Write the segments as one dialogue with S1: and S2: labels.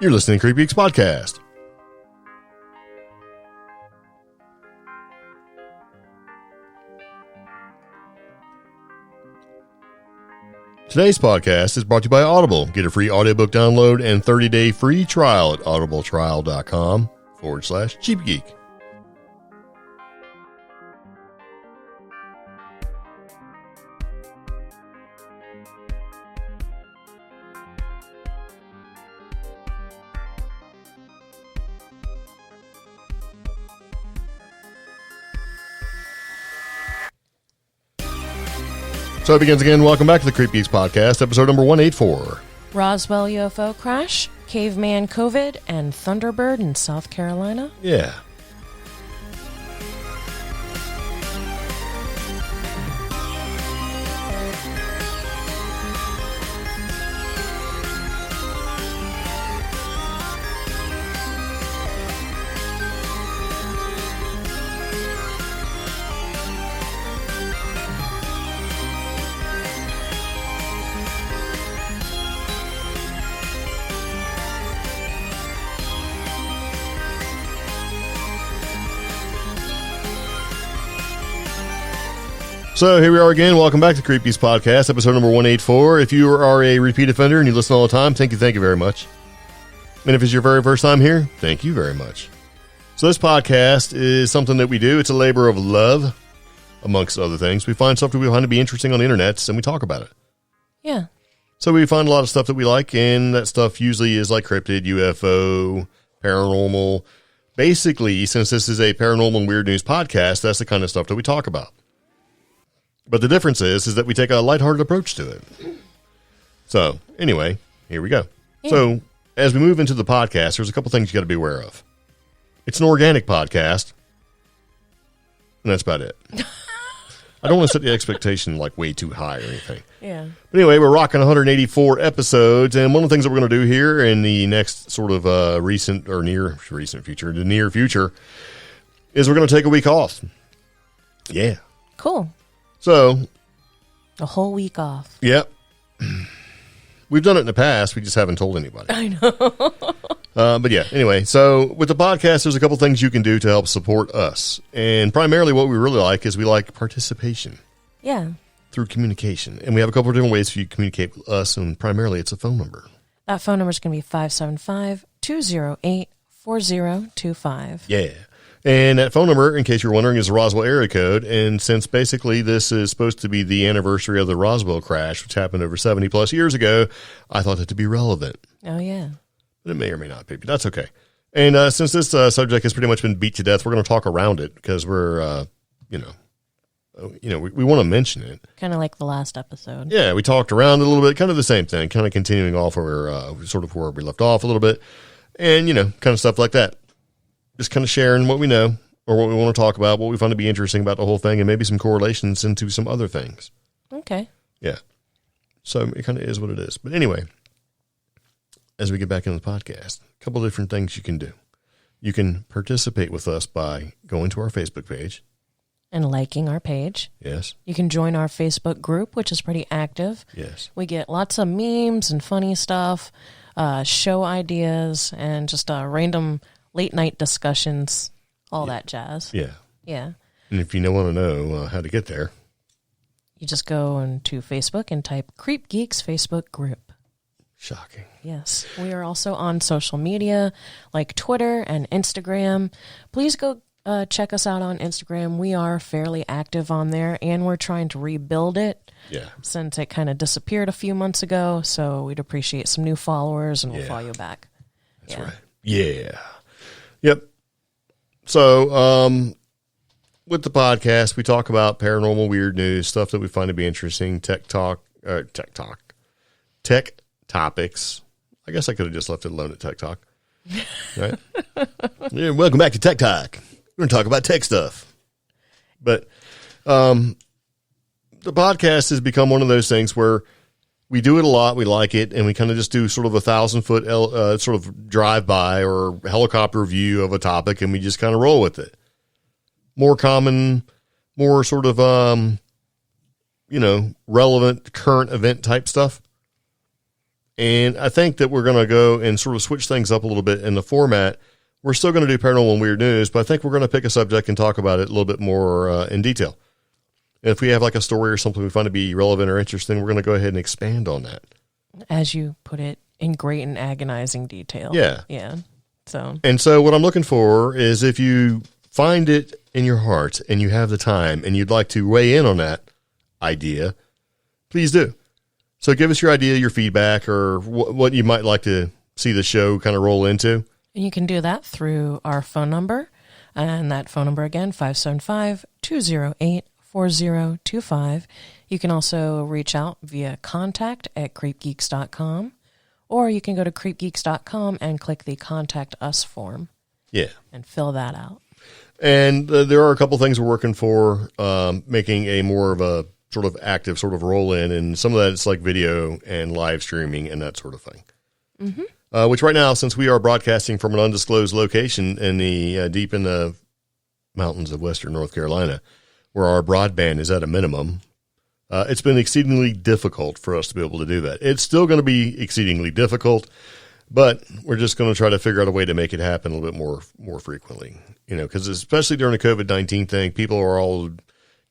S1: You're listening to CreepGeeks Podcast. Today's podcast is brought to you by Audible. Get a free audiobook download and 30-day free trial at audibletrial.com/cheapgeek. So it begins again. Welcome back to the CreepGeeks Podcast, episode number 184.
S2: Roswell UFO crash, Caveman COVID, and Thunderbird in South Carolina.
S1: Yeah. So here we are again. Welcome back to CreepGeeks Podcast, episode number 184. If you are a repeat offender and you listen all the time, thank you very much. And if it's your very first time here, thank you very much. So this podcast is something that we do. It's a labor of love, amongst other things. We find stuff that we find to be interesting on the internet, and we talk about it.
S2: Yeah.
S1: So we find a lot of stuff that we like, and that stuff usually is like cryptid, UFO, paranormal. Basically, since this is a paranormal and weird news podcast, that's the kind of stuff that we talk about. But the difference is that we take a lighthearted approach to it. So, anyway, here we go. Yeah. So, as we move into the podcast, there's a couple things you got to be aware of. It's an organic podcast, and that's about it. I don't want to set the expectation like way too high or anything.
S2: Yeah.
S1: But anyway, we're rocking 184 episodes, and one of the things that we're going to do here in the next sort of near future, is we're going to take a week off. Yeah.
S2: Cool.
S1: So,
S2: a whole week off.
S1: Yep. We've done it in the past. We just haven't told anybody.
S2: I know.
S1: But yeah, anyway, so with the podcast, there's a couple things you can do to help support us. And primarily what we really like is we like participation.
S2: Yeah.
S1: Through communication. And we have a couple of different ways for you to communicate with us, and primarily it's a phone number.
S2: That phone number is going to be 575-208-4025.
S1: Yeah. And that phone number, in case you're wondering, is the Roswell area code. And since basically this is supposed to be the anniversary of the Roswell crash, which happened over 70 plus years ago, I thought it to be relevant.
S2: Oh, yeah.
S1: But it may or may not be, but that's okay. And since this subject has pretty much been beat to death, we're going to talk around it because we're, we want to mention it.
S2: Kind of like the last episode.
S1: Yeah, we talked around it a little bit, kind of the same thing, kind of continuing off where we left off a little bit, and, kind of stuff like that. Just kind of sharing what we know or what we want to talk about, what we find to be interesting about the whole thing, and maybe some correlations into some other things.
S2: Okay.
S1: Yeah. So it kind of is what it is. But anyway, as we get back into the podcast, a couple of different things you can do. You can participate with us by going to our Facebook page.
S2: And liking our page.
S1: Yes.
S2: You can join our Facebook group, which is pretty active.
S1: Yes.
S2: We get lots of memes and funny stuff, show ideas, and just random late night discussions, all that jazz.
S1: Yeah.
S2: Yeah.
S1: And if you want to know how to get there,
S2: you just go into Facebook and type CreepGeeks Facebook group.
S1: Shocking.
S2: Yes. We are also on social media like Twitter and Instagram. Please go check us out on Instagram. We are fairly active on there, and we're trying to rebuild it.
S1: Yeah. Since
S2: it kind of disappeared a few months ago, so we'd appreciate some new followers, and we'll follow you back.
S1: That's right. Yeah. Yep. So, with the podcast, we talk about paranormal, weird news, stuff that we find to be interesting, tech topics. I guess I could have just left it alone at Tech Talk. Right? Yeah, welcome back to Tech Talk. We're going to talk about tech stuff. But the podcast has become one of those things where we do it a lot, we like it, and we kind of just do sort of 1,000-foot sort of drive-by or helicopter view of a topic, and we just kind of roll with it. More common, more sort of, relevant, current event type stuff. And I think that we're going to go and sort of switch things up a little bit in the format. We're still going to do paranormal and weird news, but I think we're going to pick a subject and talk about it a little bit more in detail. If we have like a story or something we find to be relevant or interesting, we're going to go ahead and expand on that.
S2: As you put it, in great and agonizing detail.
S1: Yeah.
S2: Yeah.
S1: So what I'm looking for is if you find it in your heart and you have the time and you'd like to weigh in on that idea, please do. So give us your idea, your feedback, or what you might like to see the show kind of roll into.
S2: And you can do that through our phone number. And that phone number again, 575-208-4025. You can also reach out via contact@creepgeeks.com. Or you can go to creepgeeks.com and click the Contact Us form.
S1: Yeah.
S2: And fill that out.
S1: And there are a couple things we're working for, making a more of a sort of active sort of roll in. And some of that is like video and live streaming and that sort of thing. Mm-hmm. Which right now, since we are broadcasting from an undisclosed location in the deep in the mountains of Western North Carolina, where our broadband is at a minimum, it's been exceedingly difficult for us to be able to do that. It's still going to be exceedingly difficult, but we're just going to try to figure out a way to make it happen a little bit more frequently. You know, because especially during the COVID-19 thing, people are all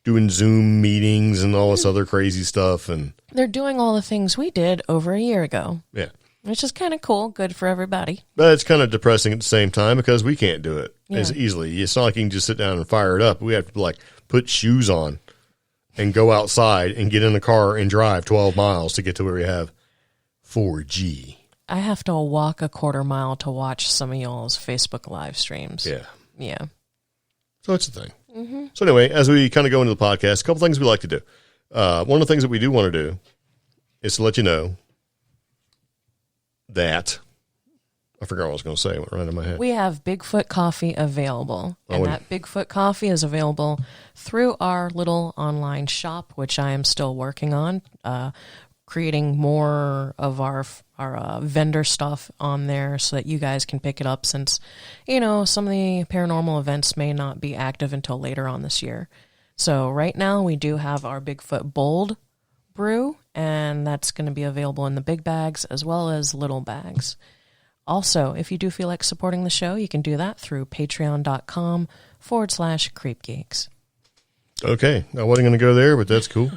S1: doing Zoom meetings and all this other crazy stuff, and
S2: they're doing all the things we did over a year ago.
S1: Yeah,
S2: which is kind of cool, good for everybody.
S1: But it's kind of depressing at the same time because we can't do it as easily. It's not like you can just sit down and fire it up. We have to like put shoes on and go outside and get in the car and drive 12 miles to get to where we have 4G.
S2: I have to walk a quarter mile to watch some of y'all's Facebook live streams.
S1: Yeah.
S2: Yeah.
S1: So that's the thing. Mm-hmm. So anyway, as we kind of go into the podcast, a couple things we like to do. One of the things that we do want to do is to let you know that I forgot what I was going to say. It went right in my head.
S2: We have Bigfoot coffee available. And that Bigfoot coffee is available through our little online shop, which I am still working on, creating more of our vendor stuff on there so that you guys can pick it up since, you know, some of the paranormal events may not be active until later on this year. So right now we do have our Bigfoot Bold brew, and that's going to be available in the big bags as well as little bags. Also, if you do feel like supporting the show, you can do that through patreon.com/creepgeeks. Okay.
S1: I wasn't going to go there, but that's cool.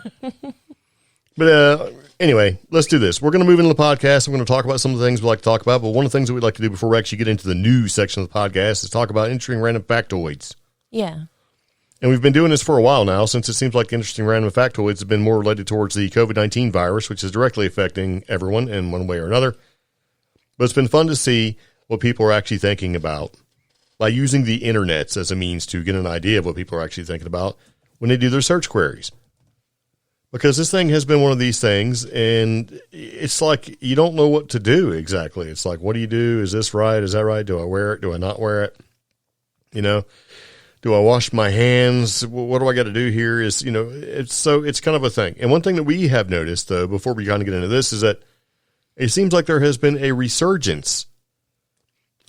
S1: But anyway, let's do this. We're going to move into the podcast. I'm going to talk about some of the things we like to talk about. But one of the things that we'd like to do before we actually get into the news section of the podcast is talk about interesting random factoids.
S2: Yeah.
S1: And we've been doing this for a while now, since it seems like interesting random factoids have been more related towards the COVID-19 virus, which is directly affecting everyone in one way or another. But it's been fun to see what people are actually thinking about by using the internets as a means to get an idea of what people are actually thinking about when they do their search queries. Because this thing has been one of these things, and it's like you don't know what to do exactly. It's like, what do you do? Is this right? Is that right? Do I wear it? Do I not wear it? You know, do I wash my hands? What do I got to do here? Is, you know, it's kind of a thing. And one thing that we have noticed, though, before we kind of get into this, is that it seems like there has been a resurgence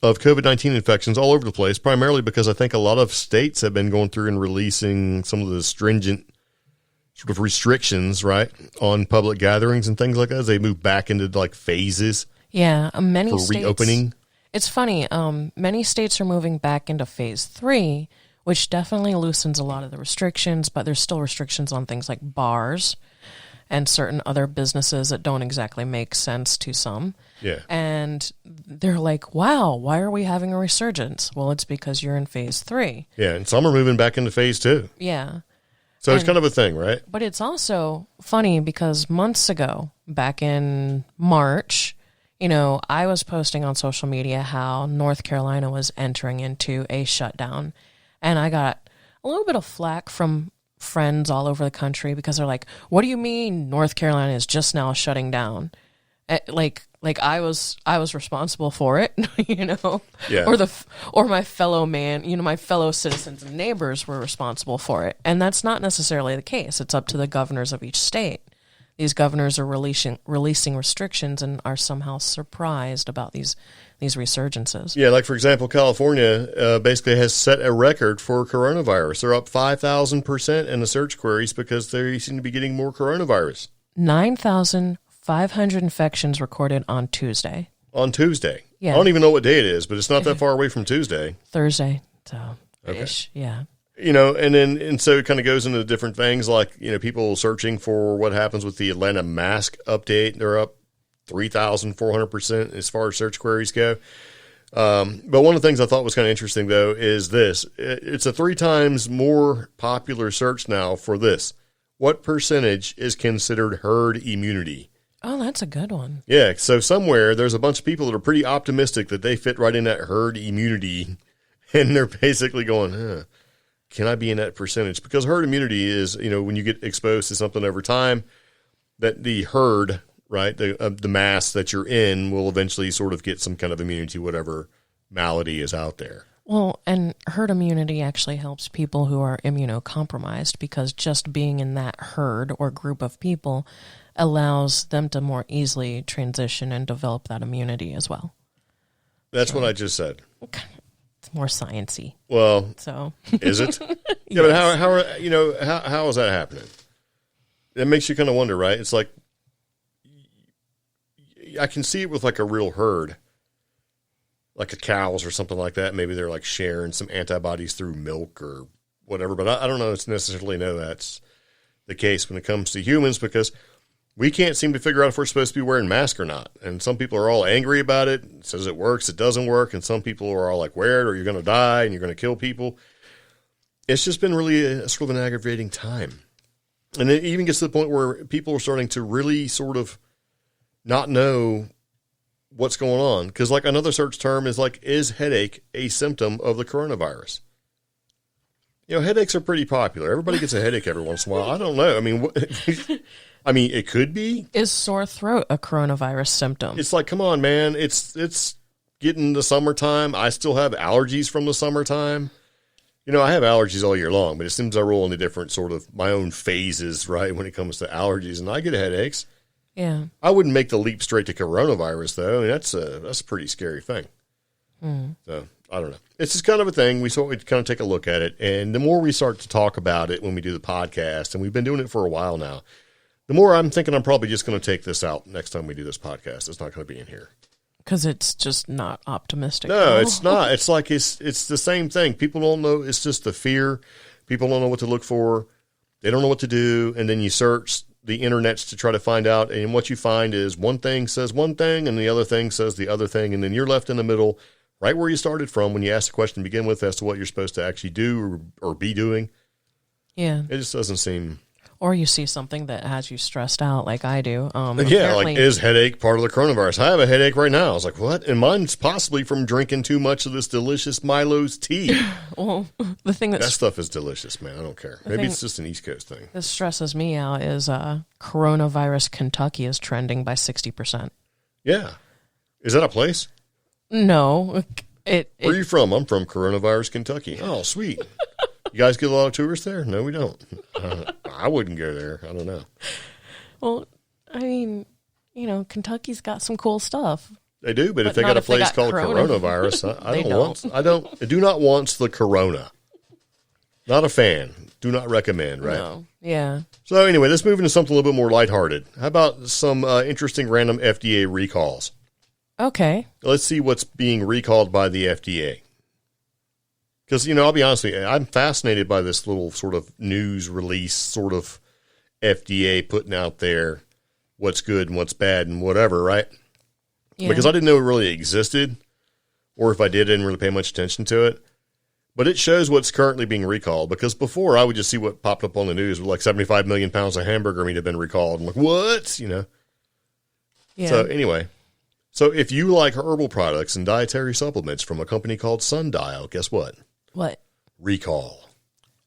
S1: of COVID-19 infections all over the place, primarily because I think a lot of states have been going through and releasing some of the stringent sort of restrictions, right, on public gatherings and things like that as they move back into like phases.
S2: Yeah, many
S1: for
S2: states,
S1: reopening.
S2: It's funny. Many states are moving back into phase 3, which definitely loosens a lot of the restrictions, but there's still restrictions on things like bars and certain other businesses that don't exactly make sense to some.
S1: Yeah.
S2: And they're like, wow, why are we having a resurgence? Well, it's because you're in phase 3.
S1: Yeah, and some are moving back into phase 2.
S2: Yeah.
S1: So it's kind of a thing, right?
S2: But it's also funny because months ago, back in March, you know, I was posting on social media how North Carolina was entering into a shutdown. And I got a little bit of flack from friends all over the country because they're like, what do you mean North Carolina is just now shutting down? Like I was responsible for it, you know,
S1: yeah.
S2: or my fellow man, you know, my fellow citizens and neighbors were responsible for it. And that's not necessarily the case. It's up to the governors of each state. These governors are releasing restrictions and are somehow surprised about these resurgences.
S1: Yeah, like for example, California basically has set a record for coronavirus. They're up 5,000% in the search queries because they seem to be getting more coronavirus.
S2: 9,500% 500 infections recorded on Tuesday.
S1: On Tuesday?
S2: Yeah.
S1: I don't even know what day it is, but it's not that far away from Tuesday.
S2: Thursday. So, ish, yeah.
S1: And so it kind of goes into different things like, people searching for what happens with the Atlanta mask update. They're up 3,400% as far as search queries go. But one of the things I thought was kind of interesting, though, is this. It's a 3 times more popular search now for this. What percentage is considered herd immunity?
S2: Oh, that's a good one.
S1: Yeah, so somewhere there's a bunch of people that are pretty optimistic that they fit right in that herd immunity, and they're basically going, can I be in that percentage? Because herd immunity is, when you get exposed to something over time, that the herd, right, the mass that you're in will eventually sort of get some kind of immunity, whatever malady is out there.
S2: Well, and herd immunity actually helps people who are immunocompromised because just being in that herd or group of people allows them to more easily transition and develop that immunity as well.
S1: What I just said.
S2: It's more sciencey.
S1: Well,
S2: so
S1: is it? Yeah, yes. But how is that happening? It makes you kind of wonder, right? It's like I can see it with like a real herd, like a cows or something like that. Maybe they're like sharing some antibodies through milk or whatever. But I don't know. It's necessarily that's the case when it comes to humans because we can't seem to figure out if we're supposed to be wearing masks or not. And some people are all angry about it. It says it works, it doesn't work. And some people are all like, wear it or you're going to die and you're going to kill people. It's just been really a sort of an aggravating time. And it even gets to the point where people are starting to really sort of not know what's going on. Because like another search term is like, is headache a symptom of the coronavirus? Headaches are pretty popular. Everybody gets a headache every once in a while. I don't know. I mean, it could be.
S2: Is sore throat a coronavirus symptom?
S1: It's like, come on, man. It's getting the summertime. I still have allergies from the summertime. I have allergies all year long, but it seems I roll into different sort of my own phases, right, when it comes to allergies, and I get headaches.
S2: Yeah.
S1: I wouldn't make the leap straight to coronavirus, though. I mean, that's a pretty scary thing. So, I don't know. It's just kind of a thing. We thought we'd kind of take a look at it, and the more we start to talk about it when we do the podcast, and we've been doing it for a while now, the more I'm thinking I'm probably just going to take this out next time we do this podcast. It's not going to be in here.
S2: Because it's just not optimistic.
S1: No, it's not. It's like it's the same thing. People don't know. It's just the fear. People don't know what to look for. They don't know what to do. And then you search the internets to try to find out. And what you find is one thing says one thing and the other thing says the other thing. And then you're left in the middle, right where you started from when you asked the question to begin with as to what you're supposed to actually do or be doing.
S2: Yeah.
S1: It just doesn't seem...
S2: Or you see something that has you stressed out like I do.
S1: Like, is headache part of the coronavirus? I have a headache right now. I was like, what? And mine's possibly from drinking too much of this delicious Milo's tea.
S2: Well, the thing that
S1: stuff is delicious, man. I don't care. Maybe it's just an East Coast thing.
S2: This stresses me out is coronavirus Kentucky is trending by 60%.
S1: Yeah. Is that a place?
S2: No.
S1: Where are you from? I'm from coronavirus Kentucky. Oh, sweet. You guys get a lot of tourists there? No, we don't. I wouldn't go there. I don't know.
S2: Well, I mean, Kentucky's got some cool stuff.
S1: They do, but if they got a place called coronavirus, I do not want the corona. Not a fan. Do not recommend, right?
S2: No. Yeah.
S1: So anyway, let's move into something a little bit more lighthearted. How about some interesting random FDA recalls?
S2: Okay.
S1: Let's see what's being recalled by the FDA. Because, I'll be honest with you, I'm fascinated by this little sort of news release, sort of FDA putting out there what's good and what's bad and whatever, right? Yeah. Because I didn't know it really existed, or if I did, I didn't really pay much attention to it. But it shows what's currently being recalled, because before I would just see what popped up on the news with like 75 million pounds of hamburger meat have been recalled. I'm like, what? Yeah. So anyway, so if you like herbal products and dietary supplements from a company called Sundial, guess what?
S2: What?
S1: Recall.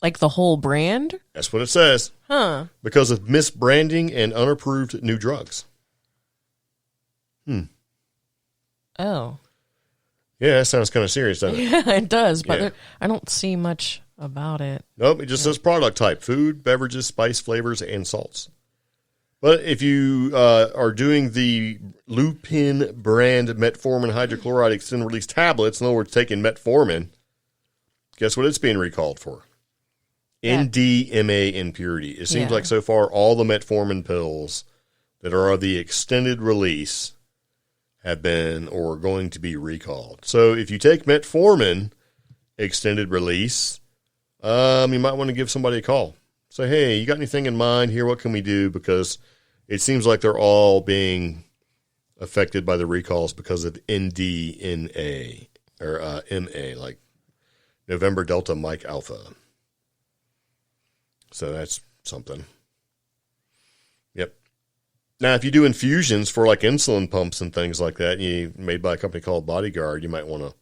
S2: Like the whole brand?
S1: That's what it says.
S2: Huh.
S1: Because of misbranding and unapproved new drugs.
S2: Oh.
S1: Yeah, that sounds kind of serious, doesn't it?
S2: Yeah, it does, but I don't see much about it.
S1: Nope, it just says product type: food, beverages, spice, flavors, and salts. But if you are doing the Lupin brand metformin hydrochloride extended release tablets, in other words, taking metformin, guess what it's being recalled for? NDMA impurity. It seems like so far all the metformin pills that are of the extended release have been or are going to be recalled. So if you take metformin extended release, you might want to give somebody a call. Say, hey, you got anything in mind here? What can we do? Because it seems like they're all being affected by the recalls because of NDNA or MA, like November Delta Mike Alpha. So that's something. Yep. Now, if you do infusions for like insulin pumps and things like that, made by a company called Bodyguard, you might want to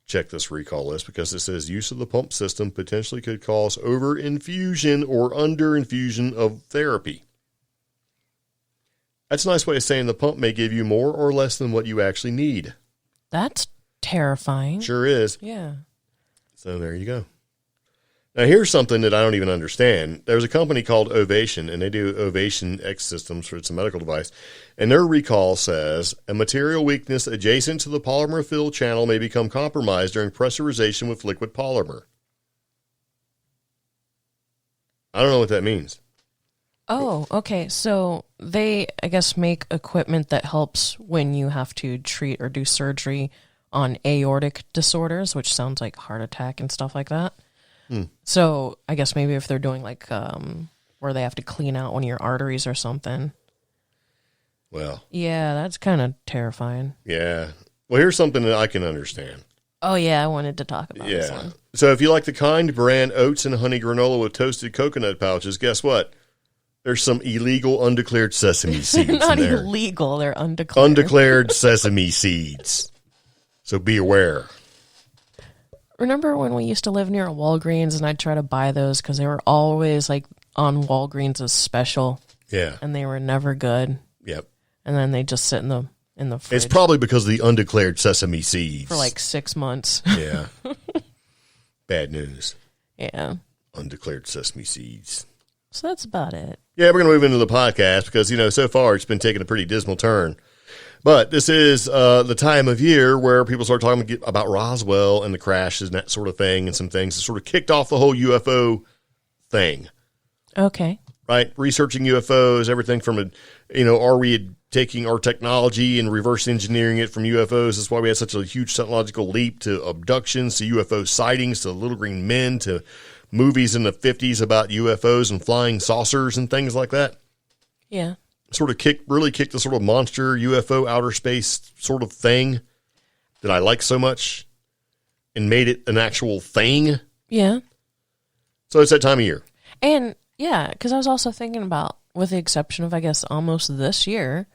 S1: check this recall list because it says use of the pump system potentially could cause over infusion or under infusion of therapy. That's a nice way of saying the pump may give you more or less than what you actually need.
S2: That's terrifying.
S1: Sure is.
S2: Yeah.
S1: So there you go. Now, here's something that I don't even understand. There's a company called Ovation, and they do Ovation X systems, for it's a medical device. And their recall says a material weakness adjacent to the polymer fill channel may become compromised during pressurization with liquid polymer. I don't know what that means.
S2: Oh, okay. So they, I guess, make equipment that helps when you have to treat or do surgery on aortic disorders, which sounds like heart attack and stuff like that. So I guess maybe if they're doing like where they have to clean out one of your arteries or something.
S1: Well.
S2: Yeah, that's kind of terrifying.
S1: Yeah. Well, here's something that I can understand.
S2: Oh, yeah, I wanted to talk about this one.
S1: So if you like the Kind brand oats and honey granola with toasted coconut pouches, guess what? There's some illegal undeclared sesame seeds in there.
S2: Not illegal, they're undeclared.
S1: Undeclared sesame seeds. So be aware.
S2: Remember when we used to live near a Walgreens and I'd try to buy those because they were always like on Walgreens as special.
S1: Yeah.
S2: And they were never good.
S1: Yep.
S2: And then they just sit in the fridge.
S1: It's probably because of the undeclared sesame seeds.
S2: For like 6 months.
S1: Yeah. Bad news.
S2: Yeah.
S1: Undeclared sesame seeds.
S2: So that's about it.
S1: Yeah, we're going to move into the podcast because, so far it's been taking a pretty dismal turn. But this is the time of year where people start talking about Roswell and the crashes and that sort of thing and some things that sort of kicked off the whole UFO thing.
S2: Okay.
S1: Right? Researching UFOs, everything from, are we taking our technology and reverse engineering it from UFOs? That's why we had such a huge technological leap to abductions, to UFO sightings, to little green men, to movies in the 50s about UFOs and flying saucers and things like that.
S2: Yeah.
S1: Sort of really kicked the sort of monster UFO outer space sort of thing that I like so much and made it an actual thing.
S2: Yeah.
S1: So it's that time of year.
S2: And yeah, because I was also thinking about, with the exception of, I guess, almost this year,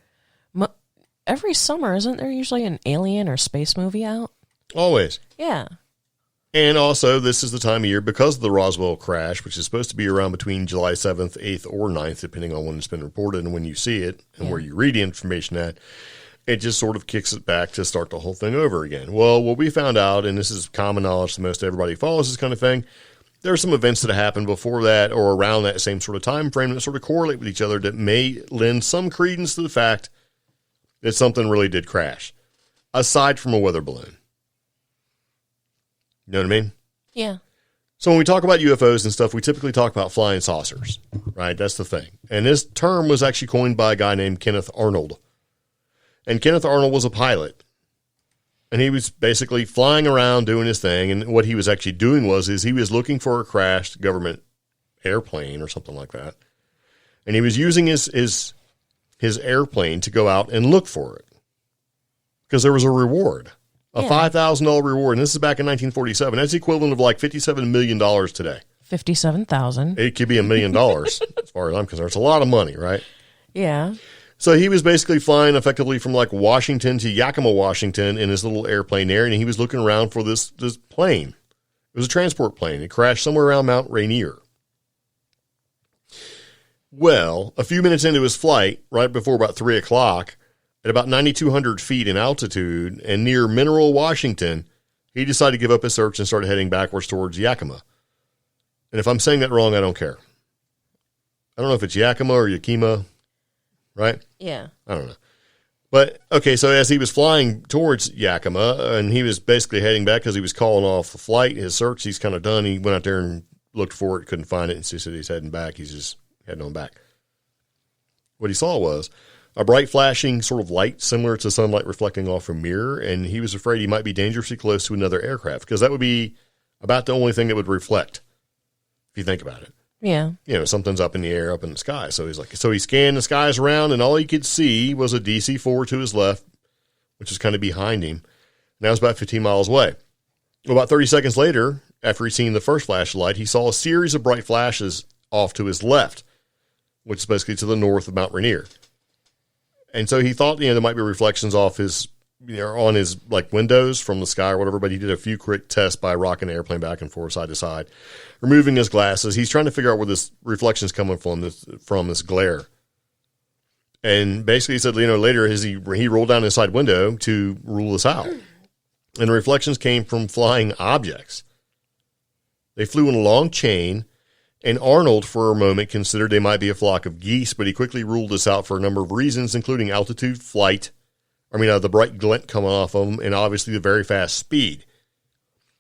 S2: every summer, isn't there usually an alien or space movie out?
S1: Always.
S2: Yeah.
S1: And also, this is the time of year because of the Roswell crash, which is supposed to be around between July 7th, 8th, or 9th, depending on when it's been reported and when you see it and where you read the information at. It just sort of kicks it back to start the whole thing over again. Well, what we found out, and this is common knowledge to most everybody who follows this kind of thing, there are some events that happened before that or around that same sort of time frame that sort of correlate with each other that may lend some credence to the fact that something really did crash, aside from a weather balloon. You know what I mean?
S2: Yeah.
S1: So when we talk about UFOs and stuff, we typically talk about flying saucers, right? That's the thing. And this term was actually coined by a guy named Kenneth Arnold. And Kenneth Arnold was a pilot. And he was basically flying around doing his thing. And what he was actually doing is he was looking for a crashed government airplane or something like that. And he was using his airplane to go out and look for it. Because there was a reward. A $5,000 reward, and this is back in 1947. That's the equivalent of like $57 million today.
S2: 57,000.
S1: It could be $1 million, as far as I'm concerned. It's a lot of money, right?
S2: Yeah.
S1: So he was basically flying effectively from like Washington to Yakima, Washington in his little airplane there, and he was looking around for this plane. It was a transport plane. It crashed somewhere around Mount Rainier. Well, a few minutes into his flight, right before about 3 o'clock, at about 9,200 feet in altitude and near Mineral, Washington, he decided to give up his search and started heading backwards towards Yakima. And if I'm saying that wrong, I don't care. I don't know if it's Yakima or Yakima, right?
S2: Yeah.
S1: I don't know. But, okay, so as he was flying towards Yakima, and he was basically heading back because he was calling off the flight, his search, he's kind of done. He went out there and looked for it, couldn't find it, and so he said he's heading back. He's just heading on back. What he saw was a bright flashing sort of light similar to sunlight reflecting off a mirror, and he was afraid he might be dangerously close to another aircraft because that would be about the only thing that would reflect, if you think about it.
S2: Yeah.
S1: Something's up in the air, up in the sky. So he scanned the skies around, and all he could see was a DC-4 to his left, which is kind of behind him. And that was about 15 miles away. About 30 seconds later, after he'd seen the first flashlight, he saw a series of bright flashes off to his left, which is basically to the north of Mount Rainier. And so he thought, there might be reflections off his, on his windows from the sky or whatever, but he did a few quick tests by rocking the airplane back and forth, side to side, removing his glasses. He's trying to figure out where this reflection's coming from this glare. And basically he said, later he rolled down his side window to rule this out. And the reflections came from flying objects. They flew in a long chain, and Arnold, for a moment, considered they might be a flock of geese, but he quickly ruled this out for a number of reasons, including altitude, flight, the bright glint coming off of them, and obviously the very fast speed.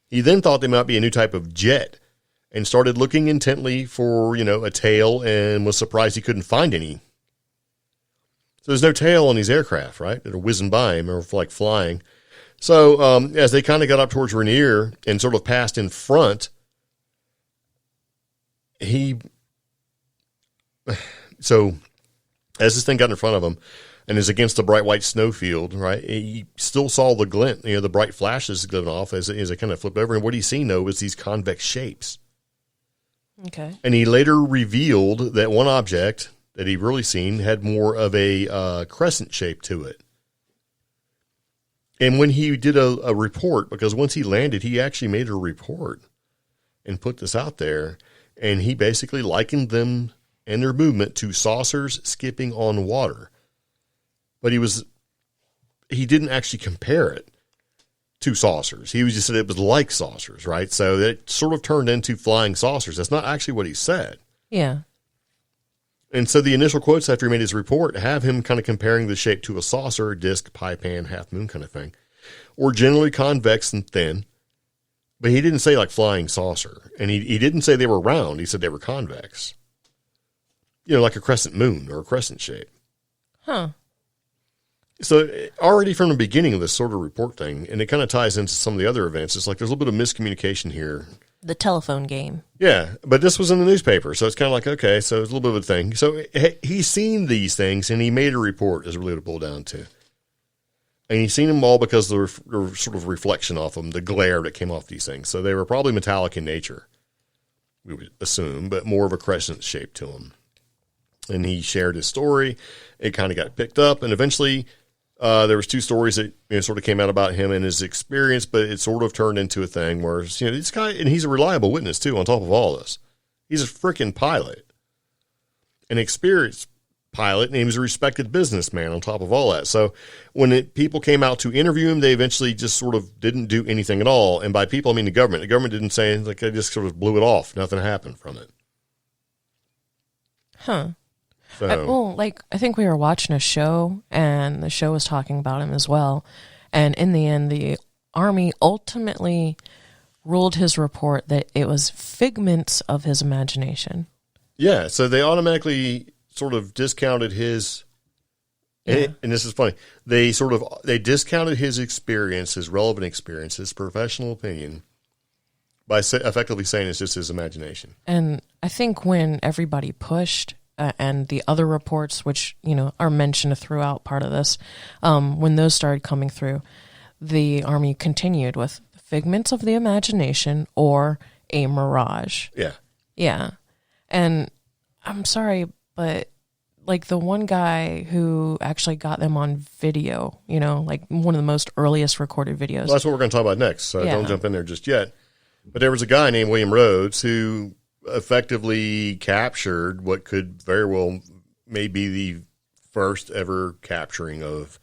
S1: He then thought they might be a new type of jet, and started looking intently for, a tail, and was surprised he couldn't find any. So there's no tail on these aircraft, right? That are whizzing by him or flying. So as they kind of got up towards Rainier and sort of passed in front, so as this thing got in front of him and is against the bright white snowfield, right, he still saw the glint, the bright flashes going off as it kind of flipped over. And what he's seen, though, was these convex shapes.
S2: Okay.
S1: And he later revealed that one object that he really seen had more of a crescent shape to it. And when he did a report, because once he landed, he actually made a report and put this out there, and he basically likened them and their movement to saucers skipping on water. But he didn't actually compare it to saucers. He just said it was like saucers, right? So it sort of turned into flying saucers. That's not actually what he said.
S2: Yeah.
S1: And so the initial quotes after he made his report have him kind of comparing the shape to a saucer, disc, pie pan, half moon kind of thing, or generally convex and thin. But he didn't say flying saucer. And he didn't say they were round. He said they were convex. Like a crescent moon or a crescent shape.
S2: Huh.
S1: So already from the beginning of this sort of report thing, and it kind of ties into some of the other events, it's there's a little bit of miscommunication here.
S2: The telephone game.
S1: Yeah, but this was in the newspaper, so it's kind of okay, so it's a little bit of a thing. So he's seen these things, and he made a report, is really what it boiled down to. And he's seen them all because of the sort of reflection off them, the glare that came off these things. So they were probably metallic in nature, we would assume, but more of a crescent shape to them. And he shared his story. It kind of got picked up, and eventually there was two stories that sort of came out about him and his experience, but it sort of turned into a thing where this guy, and he's a reliable witness too. On top of all this, he's a freaking pilot, an experienced pilot, and he was a respected businessman. On top of all that, so when people came out to interview him, they eventually just sort of didn't do anything at all. And by people, I mean the government. The government didn't say anything. They just sort of blew it off. Nothing happened from it.
S2: Huh.
S1: So,
S2: I think we were watching a show, and the show was talking about him as well. And in the end, the Army ultimately ruled his report that it was figments of his imagination.
S1: Yeah, so they automatically sort of discounted his, and this is funny, they discounted his experience, his relevant experience, his professional opinion, by effectively saying it's just his imagination.
S2: And I think when everybody pushed, and the other reports, which, are mentioned throughout part of this, when those started coming through, the Army continued with figments of the imagination or a mirage.
S1: Yeah.
S2: Yeah. And I'm sorry, but the one guy who actually got them on video, one of the most earliest recorded videos.
S1: Well, that's what we're going to talk about next, so don't jump in there just yet. But there was a guy named William Rhodes who effectively captured what could very well may be the first ever capturing of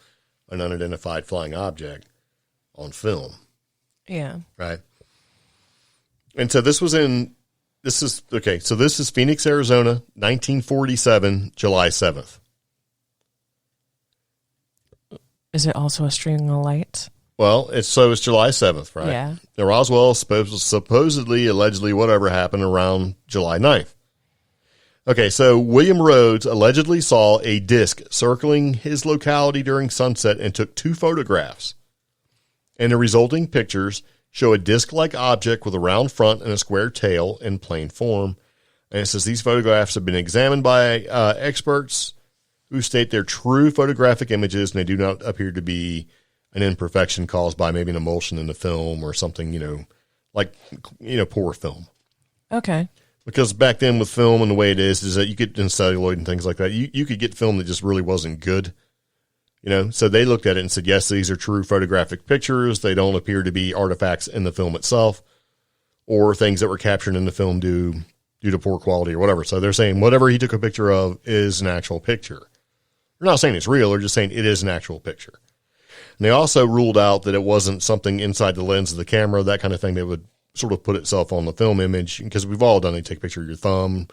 S1: an unidentified flying object on film.
S2: Yeah.
S1: Right. And so this is Phoenix, Arizona, 1947, July 7th.
S2: Is it also a string of lights?
S1: Well, it's July 7th, right?
S2: Yeah.
S1: Now, Roswell supposedly, allegedly, whatever happened around July 9th. Okay, so William Rhodes allegedly saw a disc circling his locality during sunset and took 2 photographs. And the resulting pictures show a disc-like object with a round front and a square tail in plain form. And it says these photographs have been examined by experts who state they're true photographic images, and they do not appear to be an imperfection caused by maybe an emulsion in the film or something, poor film.
S2: Okay.
S1: Because back then with film and the way it is that you get in celluloid and things like that, you could get film that just really wasn't good. So they looked at it and said, yes, these are true photographic pictures. They don't appear to be artifacts in the film itself or things that were captured in the film due to poor quality or whatever. So they're saying whatever he took a picture of is an actual picture. They're not saying it's real. They're just saying it is an actual picture. And they also ruled out that it wasn't something inside the lens of the camera, that kind of thing that would sort of put itself on the film image, because we've all done it. Take a picture of your thumb.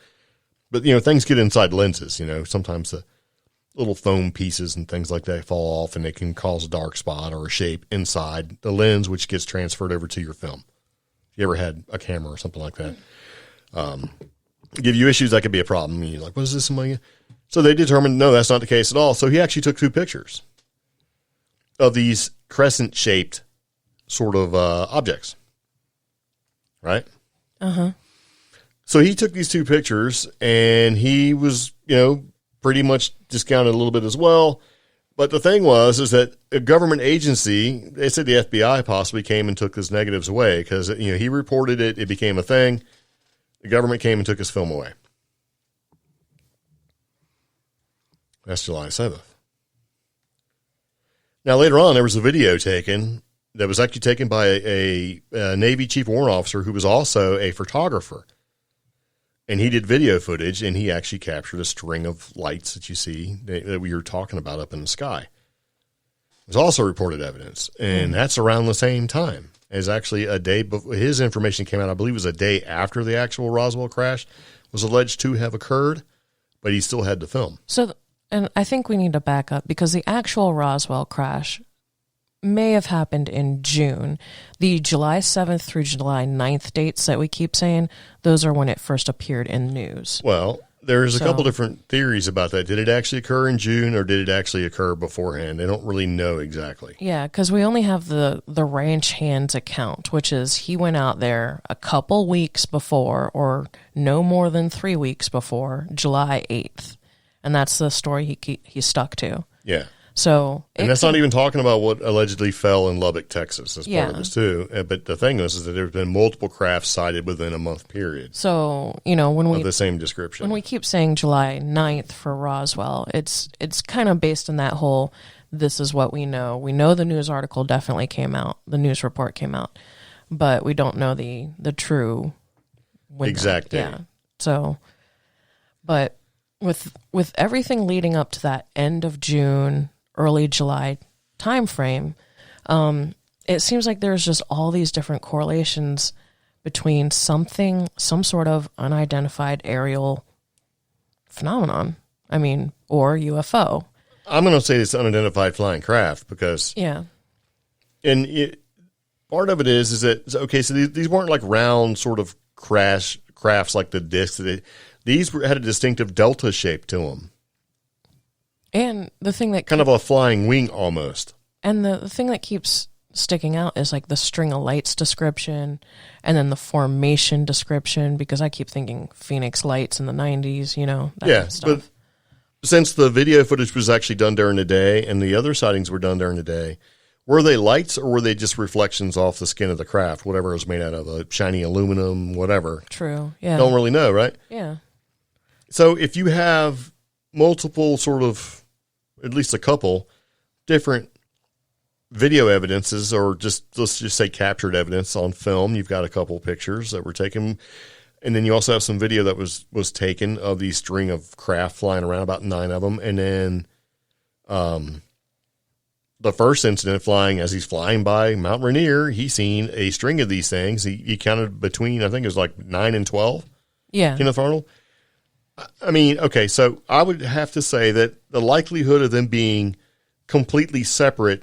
S1: But, things get inside lenses. Sometimes the little foam pieces and things like that fall off, and they can cause a dark spot or a shape inside the lens, which gets transferred over to your film. If you ever had a camera or something like that, give you issues, that could be a problem. You're like, what is this? So they determined, no, that's not the case at all. So he actually took 2 pictures of these crescent-shaped sort of objects, right?
S2: Uh-huh.
S1: So he took these 2 pictures, and he was, pretty much discounted a little bit as well. But the thing is that a government agency, they said the FBI possibly came and took his negatives away because, he reported it. It became a thing. The government came and took his film away. That's July 7th. Now, later on, there was a video taken that was actually taken by a Navy chief warrant officer who was also a photographer. And he did video footage, and he actually captured a string of lights that you see that we were talking about up in the sky. There's also reported evidence, and that's around the same time as actually a day before. His information came out, I believe it was a day after the actual Roswell crash was alleged to have occurred, but he still had the film.
S2: So, and I think we need to back up because the actual Roswell crash may have happened in June. The July 7th through July 9th dates that we keep saying, those are when it first appeared in news.
S1: Well, there's a couple different theories about that. Did it actually occur in June or did it actually occur beforehand? They don't really know exactly.
S2: Yeah, because we only have the ranch hand's account, which is he went out there a couple weeks before or no more than 3 weeks before July 8th. And that's the story he stuck to.
S1: Yeah.
S2: So,
S1: and that's not even talking about what allegedly fell in Lubbock, Texas, as part of this too. But the thing is that there's been multiple crafts sighted within a month period.
S2: So, when we
S1: of the same description,
S2: when we keep saying July 9th for Roswell, it's kind of based on that whole. This is what we know. We know the news article definitely came out. The news report came out, but we don't know the true
S1: exact date.
S2: Yeah. So, but with everything leading up to that end of June, early July time frame, it seems like there's just all these different correlations between some sort of unidentified aerial phenomenon. Or UFO.
S1: I'm going to say it's unidentified flying craft because part of it is that okay. So these weren't like round sort of crafts like the discs. These had a distinctive delta shape to them.
S2: And the thing that
S1: kind of a flying wing almost.
S2: And the thing that keeps sticking out is like the string of lights description and then the formation description, because I keep thinking Phoenix lights in the 90s, that kind of stuff.
S1: But since the video footage was actually done during the day and the other sightings were done during the day, were they lights or were they just reflections off the skin of the craft, whatever it was made out of, a shiny aluminum, whatever?
S2: True, yeah.
S1: Don't really know, right?
S2: Yeah.
S1: So if you have multiple sort of, at least a couple, different video evidences, or let's just say captured evidence on film, you've got a couple pictures that were taken, and then you also have some video that was taken of these string of craft flying around, about 9 of them, and then the first incident as he's flying by Mount Rainier, he's seen a string of these things. He counted between, I think it was like 9 and 12.
S2: Yeah.
S1: Kenneth Arnold. Okay, so I would have to say that the likelihood of them being completely separate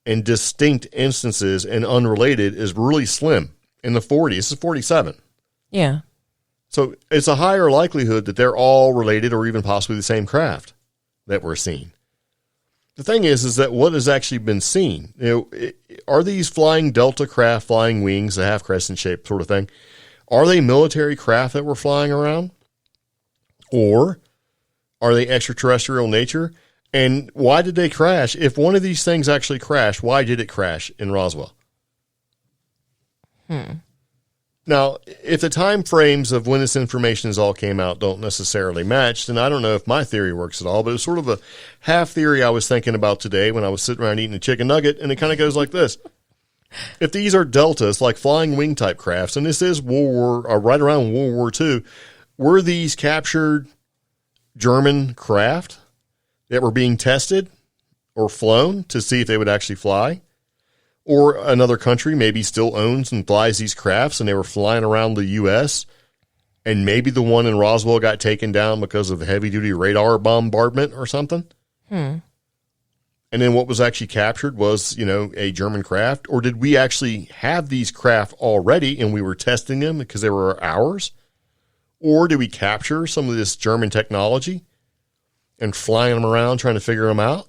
S1: and distinct instances and unrelated is really slim. In the 40s, this is 47.
S2: Yeah.
S1: So it's a higher likelihood that they're all related or even possibly the same craft that we're seeing. The thing is that what has actually been seen, are these flying Delta craft, flying wings, the half crescent shape sort of thing, are they military craft that were flying around? Or are they extraterrestrial nature? And why did they crash? If one of these things actually crashed, why did it crash in Roswell? Now, if the time frames of when this information all came out don't necessarily match, then I don't know if my theory works at all, but it's sort of a half theory I was thinking about today when I was sitting around eating a chicken nugget, and it kind of goes like this. If these are deltas, like flying wing type crafts, and this is right around World War II, were these captured German craft that were being tested or flown to see if they would actually fly? Or another country maybe still owns and flies these crafts, and they were flying around the U.S., and maybe the one in Roswell got taken down because of heavy-duty radar bombardment or something? And then what was actually captured was, a German craft? Or did we actually have these craft already, and we were testing them because they were ours? Or did we capture some of this German technology and flying them around trying to figure them out?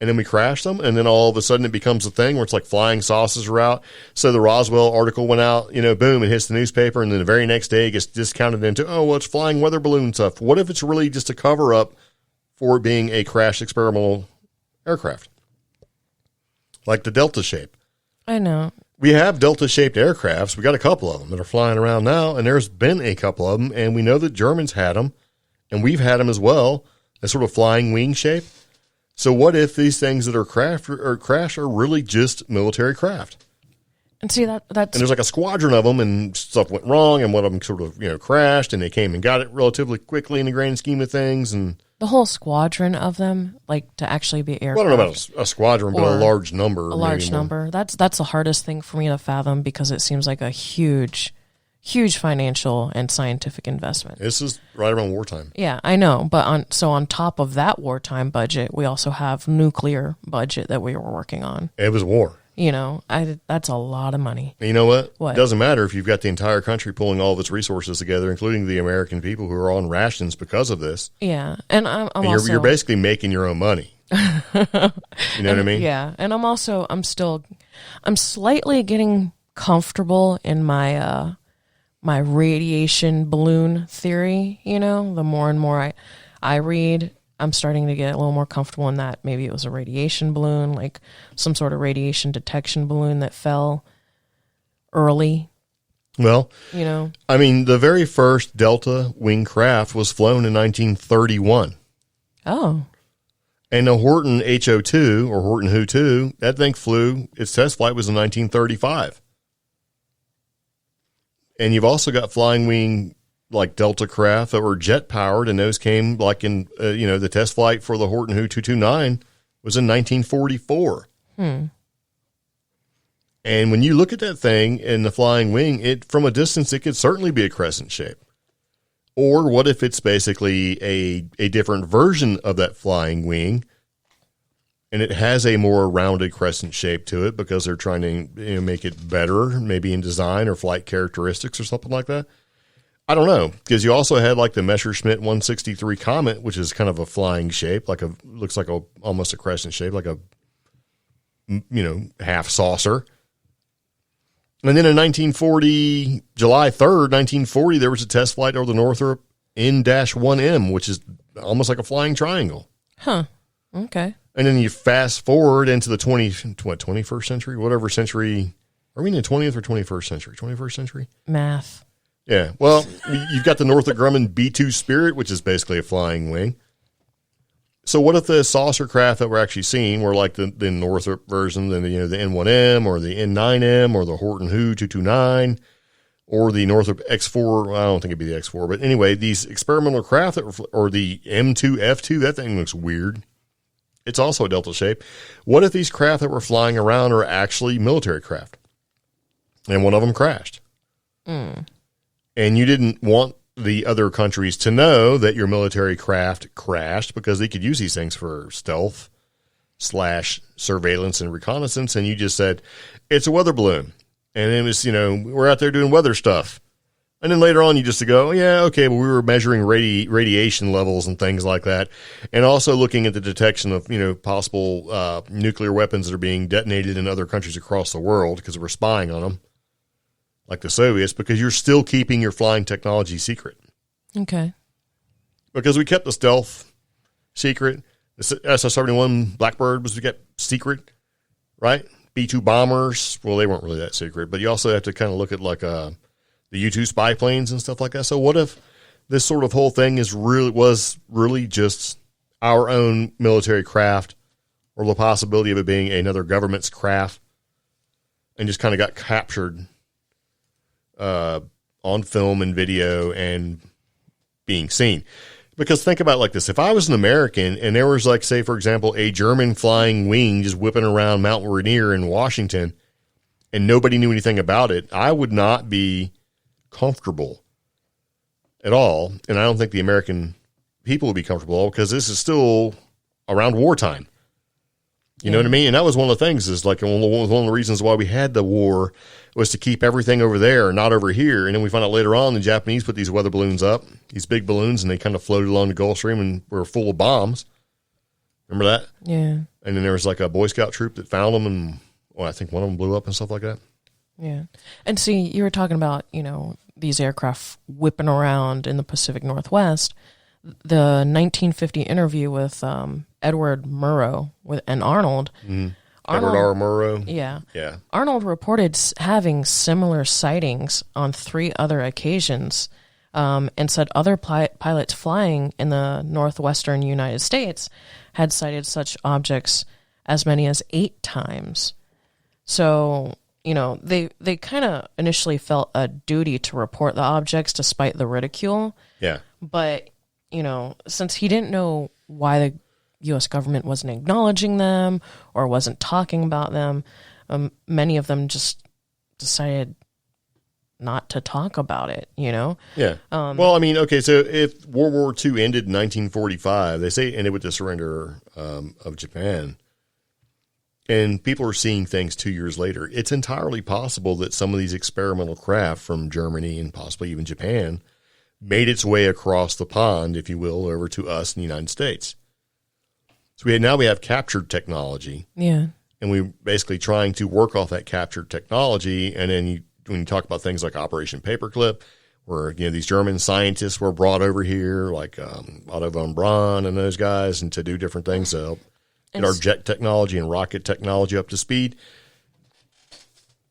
S1: And then we crash them, and then all of a sudden it becomes a thing where it's like flying saucers are out. So the Roswell article went out, boom, it hits the newspaper, and then the very next day it gets discounted into, it's flying weather balloon stuff. What if it's really just a cover-up for it being a crashed experimental aircraft? Like the Delta shape.
S2: I know.
S1: We have Delta-shaped aircrafts. We got a couple of them that are flying around now, and there's been a couple of them, and we know that Germans had them, and we've had them as well, a sort of flying wing shape. So what if these things that are crash are really just military craft?
S2: And see that's
S1: and there's like a squadron of them, and stuff went wrong, and one of them sort of crashed, and they came and got it relatively quickly in the grand scheme of things, and
S2: the whole squadron of them, like to actually be aircraft.
S1: Well, I don't know about a squadron, but a large number.
S2: A large number. That's the hardest thing for me to fathom because it seems like a huge financial and scientific investment.
S1: This is right around wartime.
S2: Yeah, I know. But on top of that wartime budget, we also have nuclear budget that we were working on.
S1: It was war.
S2: That's a lot of money.
S1: You know what?
S2: What?
S1: It doesn't matter if you've got the entire country pulling all of its resources together, including the American people who are on rations because of this.
S2: Yeah, and
S1: you're basically making your own money. You know what I mean?
S2: Yeah, and I'm slightly getting comfortable in my my radiation balloon theory. The more and more I read, I'm starting to get a little more comfortable in that. Maybe it was a radiation balloon, like some sort of radiation detection balloon that fell early.
S1: Well, the very first Delta wing craft was flown in 1931.
S2: Oh.
S1: And the Horton HO2 or Horton HO2, that thing flew, its test flight was in 1935. And you've also got flying wing like Delta craft that were jet powered, and those came like in, the test flight for the Horton Who 229 was in 1944. And when you look at that thing in the flying wing, from a distance, it could certainly be a crescent shape. Or what if it's basically a different version of that flying wing, and it has a more rounded crescent shape to it because they're trying to make it better, maybe in design or flight characteristics or something like that. I don't know, because you also had like the Messerschmitt 163 Comet, which is kind of a flying shape, looks like almost a crescent shape, like a half saucer. And then in July 3rd, 1940, there was a test flight over the Northrop N-1M, which is almost like a flying triangle.
S2: Huh. Okay.
S1: And then you fast forward into the 21st century, whatever century. Are we in the 20th or 21st century? 21st century?
S2: Math.
S1: Yeah. Well, you've got the Northrop Grumman B-2 Spirit, which is basically a flying wing. So what if the saucer craft that we're actually seeing were like the Northrop version, then the N1M or the N9M or the Horton Who 229 or the Northrop X4? I don't think it'd be the X4, but anyway, these experimental craft or the M2F2, that thing looks weird. It's also a Delta shape. What if these craft that were flying around are actually military craft? And one of them crashed. And you didn't want the other countries to know that your military craft crashed because they could use these things for stealth / surveillance and reconnaissance. And you just said, it's a weather balloon. And it was, we're out there doing weather stuff. And then later on, you just go, yeah, okay, but we were measuring radiation levels and things like that, and also looking at the detection of, possible nuclear weapons that are being detonated in other countries across the world because we're spying on them, like the Soviets, because you're still keeping your flying technology secret.
S2: Okay.
S1: Because we kept the stealth secret. The SS-71 Blackbird was kept secret, right? B-2 bombers, well, they weren't really that secret, but you also have to kind of look at like the U-2 spy planes and stuff like that. So what if this sort of whole thing was really just our own military craft, or the possibility of it being another government's craft, and just kind of got captured on film and video and being seen? Because think about it like this. If I was an American and there was, like, say, for example, a German flying wing just whipping around Mount Rainier in Washington and nobody knew anything about it, I would not be comfortable at all. And I don't think the American people would be comfortable because this is still around wartime. You know what I mean? And that was one of the things, is like one of the reasons why we had the war was to keep everything over there, not over here. And then we found out later on the Japanese put these weather balloons up, these big balloons, and they kind of floated along the Gulf Stream and were full of bombs. Remember that?
S2: Yeah.
S1: And then there was like a Boy Scout troop that found them, and I think one of them blew up and stuff like that.
S2: Yeah. And see, you were talking about, these aircraft whipping around in the Pacific Northwest. The 1950 interview with Edward Murrow and Arnold.
S1: Mm-hmm. Edward R. Murrow.
S2: Yeah.
S1: Yeah.
S2: Arnold reported having similar sightings on 3 other occasions, and said other pilots flying in the northwestern United States had sighted such objects as many as 8 times. So, they kind of initially felt a duty to report the objects despite the ridicule.
S1: Yeah.
S2: But, since he didn't know why the U.S. government wasn't acknowledging them or wasn't talking about them, many of them just decided not to talk about it, Yeah.
S1: Well, I mean, okay, so if World War II ended in 1945, they say it ended with the surrender of Japan, and people are seeing things 2 years later. It's entirely possible that some of these experimental craft from Germany and possibly even Japan made its way across the pond, if you will, over to us in the United States. So now we have captured technology.
S2: Yeah.
S1: And we're basically trying to work off that captured technology. And then when you talk about things like Operation Paperclip, where, these German scientists were brought over here, like Otto von Braun and those guys, and to do different things to help get our jet technology and rocket technology up to speed.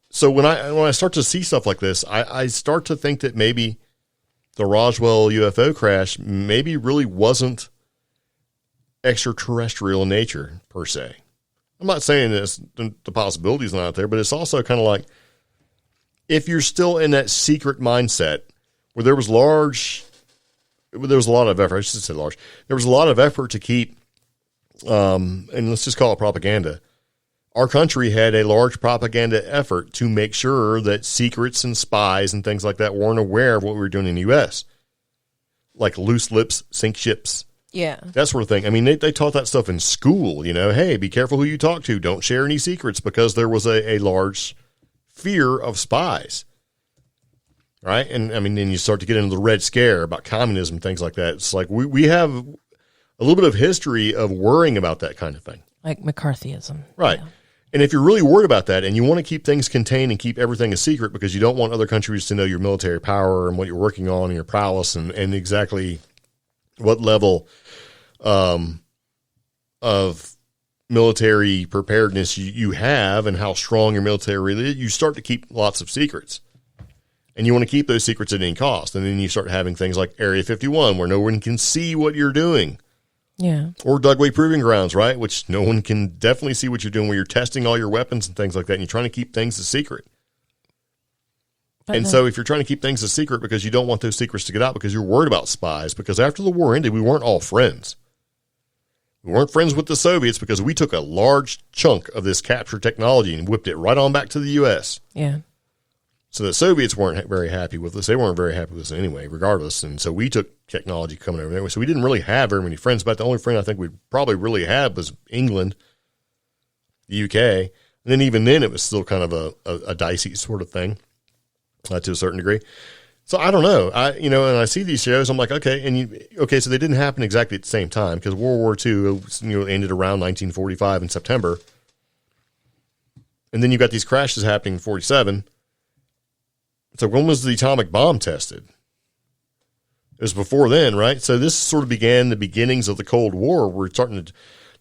S1: So when I start to see stuff like this, I start to think that maybe the Roswell UFO crash maybe really wasn't extraterrestrial in nature, per se. I'm not saying the possibility's not out there, but it's also kind of like, if you're still in that secret mindset where there was a lot of effort, I should say large, there was a lot of effort to keep, and let's just call it propaganda. Our country had a large propaganda effort to make sure that secrets and spies and things like that weren't aware of what we were doing in the U.S. Like loose lips sink ships.
S2: Yeah.
S1: That sort of thing. I mean, they taught that stuff in school, hey, be careful who you talk to. Don't share any secrets, because there was a large fear of spies. Right? And I mean, then you start to get into the Red Scare about communism, things like that. It's like we have a little bit of history of worrying about that kind of thing.
S2: Like McCarthyism.
S1: Right.
S2: Yeah.
S1: And if you're really worried about that and you want to keep things contained and keep everything a secret because you don't want other countries to know your military power and what you're working on and your prowess and exactly what level of military preparedness you have and how strong your military really is, you start to keep lots of secrets. And you want to keep those secrets at any cost. And then you start having things like Area 51, where no one can see what you're doing.
S2: Yeah.
S1: Or Dugway Proving Grounds, right? Which no one can definitely see what you're doing, where you're testing all your weapons and things like that. And you're trying to keep things a secret. So if you're trying to keep things a secret because you don't want those secrets to get out because you're worried about spies, because after the war ended, we weren't all friends. We weren't friends with the Soviets because we took a large chunk of this captured technology and whipped it right on back to the U.S.
S2: Yeah.
S1: So the Soviets weren't very happy with us. They weren't very happy with us anyway, regardless. And so we took technology coming over there. So we didn't really have very many friends. But the only friend I think we probably really had was England, the UK. And then even then, it was still kind of a dicey sort of thing to a certain degree. So I don't know. And I see these shows, I'm like, okay, so they didn't happen exactly at the same time because World War II, ended around 1945 in September. And then you got these crashes happening in 47. So when was the atomic bomb tested? It was before then, right? So this sort of began the beginnings of the Cold War. We're starting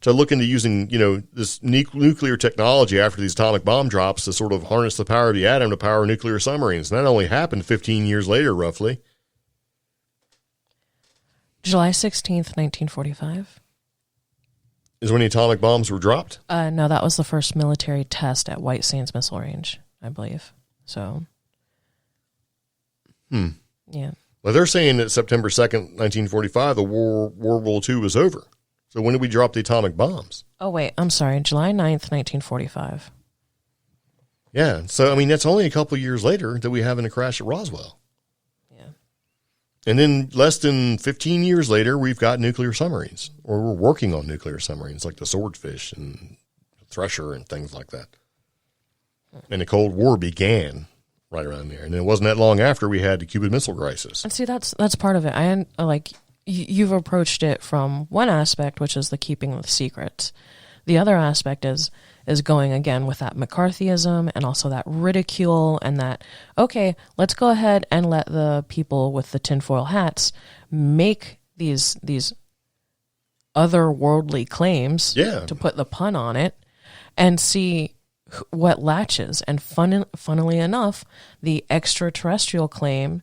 S1: to look into using, this nuclear technology after these atomic bomb drops to sort of harness the power of the atom to power nuclear submarines. And that only happened 15 years later, roughly.
S2: July 16th, 1945.
S1: Is when the atomic bombs were dropped?
S2: No, that was the first military test at White Sands Missile Range, I believe. So. Yeah.
S1: Well, they're saying that September 2nd, 1945, the World War II was over. So when did we drop the atomic bombs?
S2: Oh, wait. I'm sorry. July 9th, 1945.
S1: Yeah. So, that's only a couple of years later that we have a crash at Roswell.
S2: Yeah.
S1: And then less than 15 years later, we've got nuclear submarines. Or we're working on nuclear submarines like the Swordfish and Thresher and things like that. And the Cold War began right around there. And it wasn't that long after we had the Cuban Missile Crisis.
S2: And see, that's part of it. You've approached it from one aspect, which is the keeping of secrets. The other aspect is going again with that McCarthyism and also that ridicule and that, okay, let's go ahead and let the people with the tinfoil hats make these otherworldly claims, to put the pun on it, and see what latches. And funnily enough, the extraterrestrial claim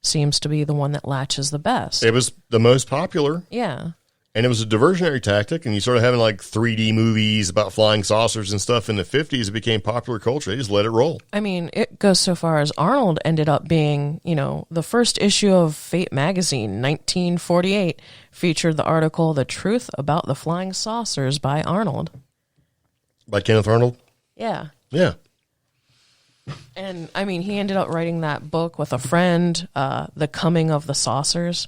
S2: seems to be the one that latches the best.
S1: It was the most popular.
S2: Yeah.
S1: And it was a diversionary tactic, and you started having like 3D movies about flying saucers and stuff in the 50s. It became popular culture. They just let it roll.
S2: It goes so far as Arnold ended up being, the first issue of Fate magazine, 1948, featured the article, The Truth About the Flying Saucers by Arnold.
S1: By Kenneth Arnold?
S2: Yeah.
S1: Yeah.
S2: And, he ended up writing that book with a friend, The Coming of the Saucers.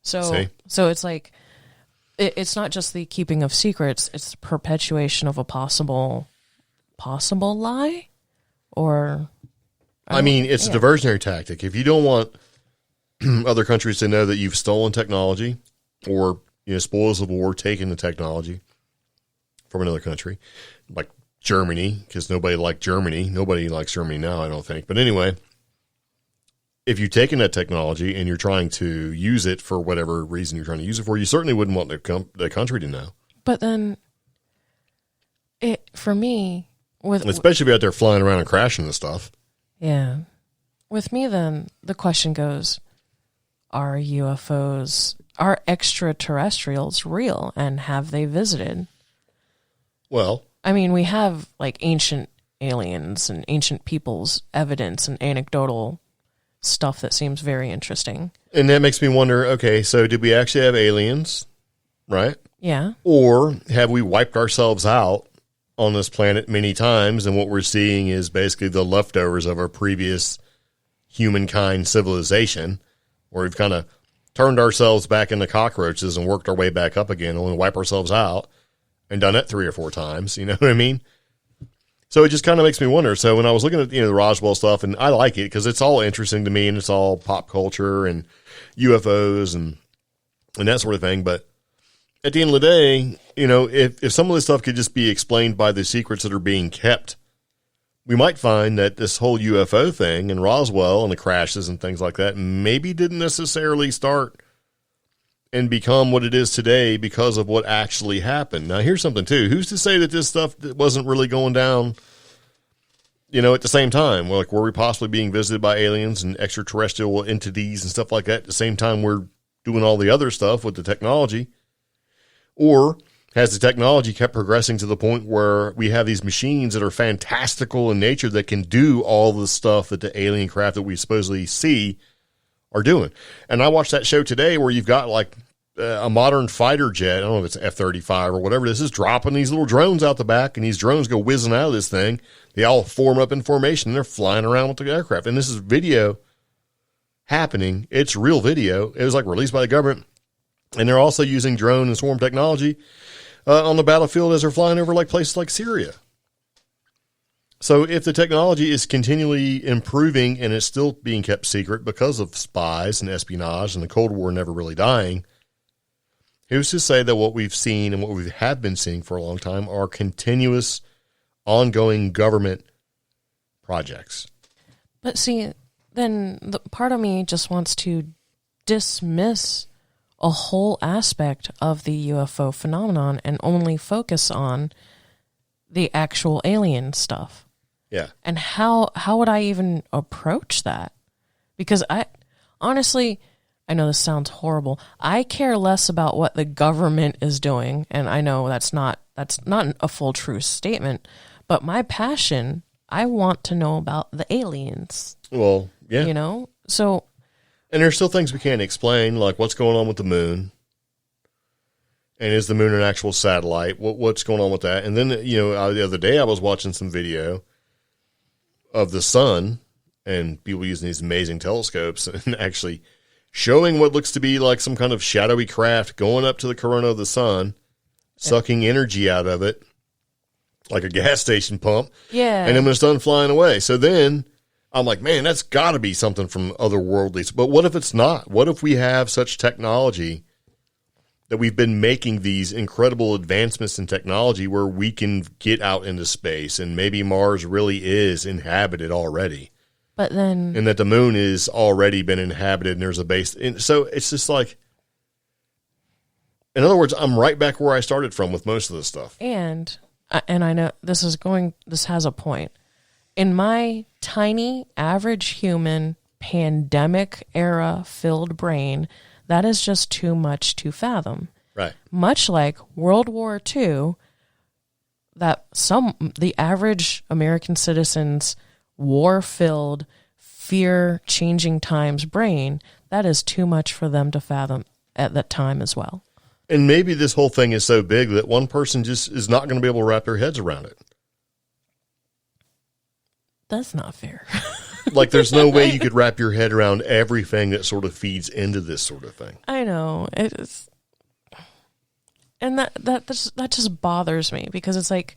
S2: So it's like, it's not just the keeping of secrets, it's the perpetuation of a possible lie? Or...
S1: it's a diversionary tactic. If you don't want other countries to know that you've stolen technology or, spoils of war, taken the technology from another country, like Germany, because nobody liked Germany. Nobody likes Germany now, I don't think. But anyway, if you've taken that technology and you're trying to use it for whatever reason you're trying to use it for, you certainly wouldn't want the country to know.
S2: But then, for me,
S1: especially if you're out there flying around and crashing and stuff.
S2: Yeah. With me, then, the question goes, are extraterrestrials real, and have they visited?
S1: Well,
S2: we have like ancient aliens and ancient people's evidence and anecdotal stuff that seems very interesting.
S1: And that makes me wonder, okay, so did we actually have aliens, right?
S2: Yeah.
S1: Or have we wiped ourselves out on this planet many times, and what we're seeing is basically the leftovers of our previous humankind civilization, where we've kind of turned ourselves back into cockroaches and worked our way back up again, only to wipe ourselves out, and done it 3 or 4 times, you know what I mean? So it just kind of makes me wonder. So when I was looking at the Roswell stuff, and I like it because it's all interesting to me, and it's all pop culture and UFOs and that sort of thing. But at the end of the day, if some of this stuff could just be explained by the secrets that are being kept, we might find that this whole UFO thing and Roswell and the crashes and things like that maybe didn't necessarily start and become what it is today because of what actually happened. Now, here's something, too. Who's to say that this stuff wasn't really going down, at the same time? Like, were we possibly being visited by aliens and extraterrestrial entities and stuff like that at the same time we're doing all the other stuff with the technology? Or has the technology kept progressing to the point where we have these machines that are fantastical in nature that can do all the stuff that the alien craft that we supposedly see are doing? And I watched that show today where you've got like a modern fighter jet, I don't know if it's F-35 or whatever this is, dropping these little drones out the back, and these drones go whizzing out of this thing. They all form up in formation, and they're flying around with the aircraft. And this is video happening. It's real video. It was like released by the government. And they're also using drone and swarm technology on the battlefield as they're flying over like places like Syria. So if the technology is continually improving and it's still being kept secret because of spies and espionage and the Cold War never really dying, who's to say that what we've seen and what we have been seeing for a long time are continuous, ongoing government projects?
S2: But see, then the part of me just wants to dismiss a whole aspect of the UFO phenomenon and only focus on the actual alien stuff.
S1: Yeah.
S2: And how would I even approach that? Because I honestly, I know this sounds horrible. I care less about what the government is doing, and I know that's not a full true statement, but my passion, I want to know about the aliens.
S1: Well, yeah.
S2: You know? So,
S1: and there's still things we can't explain, like what's going on with the moon. And is the moon an actual satellite? What's going on with that? And then, the other day I was watching some video of the sun and people using these amazing telescopes and actually showing what looks to be like some kind of shadowy craft going up to the corona of the sun, sucking energy out of it like a gas station pump.
S2: Yeah.
S1: And then when it's done flying away. So then I'm like, man, that's got to be something from otherworldly. But what if it's not? What if we have such technology that we've been making these incredible advancements in technology where we can get out into space and maybe Mars really is inhabited already?
S2: But then...
S1: And that the moon is already been inhabited and there's a base. And so it's just like, in other words, I'm right back where I started from with most of this stuff.
S2: And I know this has a point. In my tiny, average human, pandemic era filled brain, that is just too much to fathom.
S1: Right.
S2: Much like World War II, that the average American citizen's war-filled, fear-changing times brain, that is too much for them to fathom at that time as well.
S1: And maybe this whole thing is so big that one person just is not going to be able to wrap their heads around it.
S2: That's not fair.
S1: Like, there's no way you could wrap your head around everything that sort of feeds into this sort of thing.
S2: I know. It's, and that just bothers me because it's like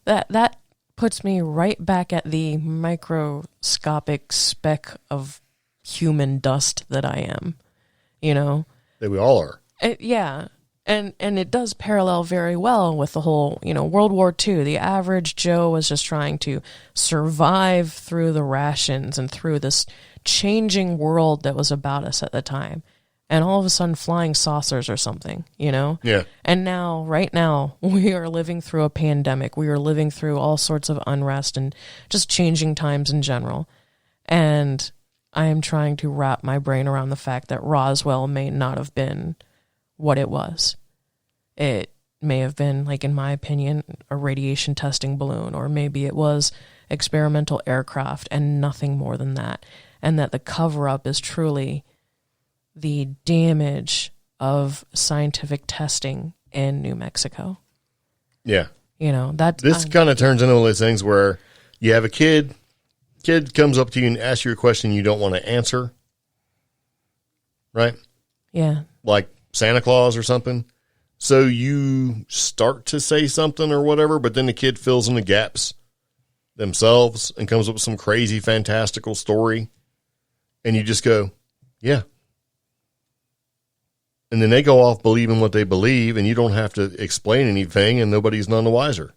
S2: that puts me right back at the microscopic speck of human dust that I am, That
S1: we all are.
S2: Yeah. And it does parallel very well with the whole, World War II. The average Joe was just trying to survive through the rations and through this changing world that was about us at the time. And all of a sudden, flying saucers or something,
S1: Yeah.
S2: And now, right now, we are living through a pandemic. We are living through all sorts of unrest and just changing times in general. And I am trying to wrap my brain around the fact that Roswell may not have been what it was. It may have been, like, in my opinion, a radiation testing balloon, or maybe it was experimental aircraft and nothing more than that. And that the cover-up is truly the damage of scientific testing in New Mexico.
S1: Yeah.
S2: This
S1: kind of turns into one of those things where you have a kid comes up to you and asks you a question you don't want to answer. Right?
S2: Yeah.
S1: Like Santa Claus or something. So you start to say something or whatever, but then the kid fills in the gaps themselves and comes up with some crazy, fantastical story. And you just go, yeah. And then they go off believing what they believe, and you don't have to explain anything, and nobody's none the wiser.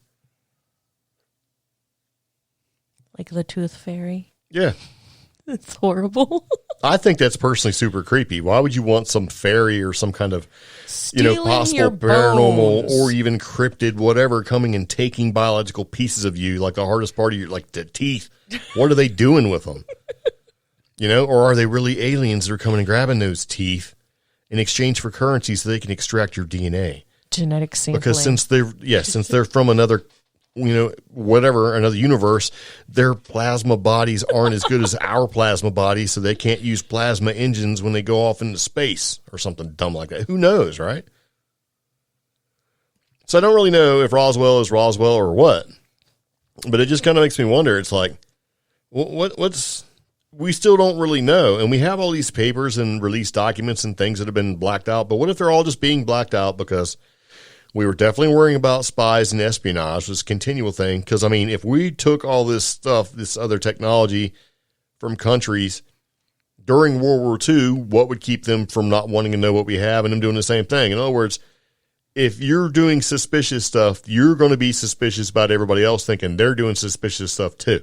S2: Like the Tooth Fairy?
S1: Yeah.
S2: It's horrible.
S1: I think that's personally super creepy. Why would you want some fairy or some kind of, possible paranormal or even cryptid, whatever, coming and taking biological pieces of you, like the hardest part of you, like the teeth? What are they doing with them? Or are they really aliens that are coming and grabbing those teeth in exchange for currency so they can extract your DNA?
S2: Genetic sampling.
S1: Because since they're from another another universe, their plasma bodies aren't as good as our plasma bodies, so they can't use plasma engines when they go off into space or something dumb like that. Who knows, right? So I don't really know if Roswell is Roswell or what, but it just kind of makes me wonder. It's like, what's we still don't really know, and we have all these papers and released documents and things that have been blacked out, but what if they're all just being blacked out because We were definitely worrying about spies and espionage, was a continual thing. Because, I mean, if we took all this stuff, this other technology from countries during World War II, what would keep them from not wanting to know what we have and them doing the same thing? In other words, if you're doing suspicious stuff, you're going to be suspicious about everybody else thinking they're doing suspicious stuff too,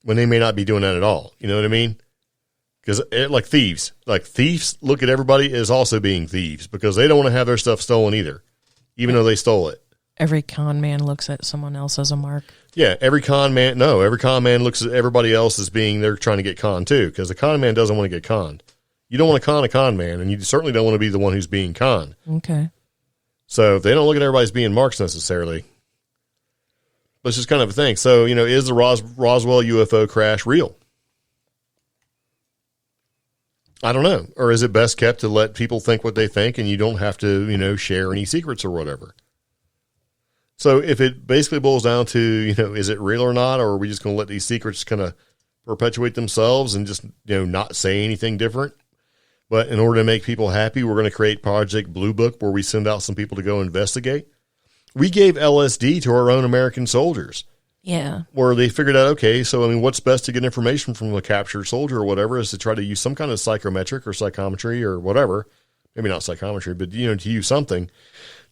S1: when they may not be doing that at all. You know what I mean? Because like thieves look at everybody as also being thieves because they don't want to have their stuff stolen either, even though they stole it.
S2: Every con man looks at someone else as a mark.
S1: Yeah, every con man looks at everybody else as being they're trying to get conned too, because the con man doesn't want to get conned. You don't want to con a con man, and you certainly don't want to be the one who's being conned.
S2: Okay.
S1: So they don't look at everybody as being marks necessarily. But it's just kind of a thing. So, is the Roswell UFO crash real? I don't know. Or is it best kept to let people think what they think and you don't have to, share any secrets or whatever? So if it basically boils down to, is it real or not? Or are we just going to let these secrets kind of perpetuate themselves and just, not say anything different? But in order to make people happy, we're going to create Project Blue Book where we send out some people to go investigate. We gave LSD to our own American soldiers.
S2: Yeah.
S1: Where they figured out, okay, so, what's best to get information from a captured soldier or whatever is to try to use some kind of psychometric or psychometry or whatever. Maybe not psychometry, but, to use something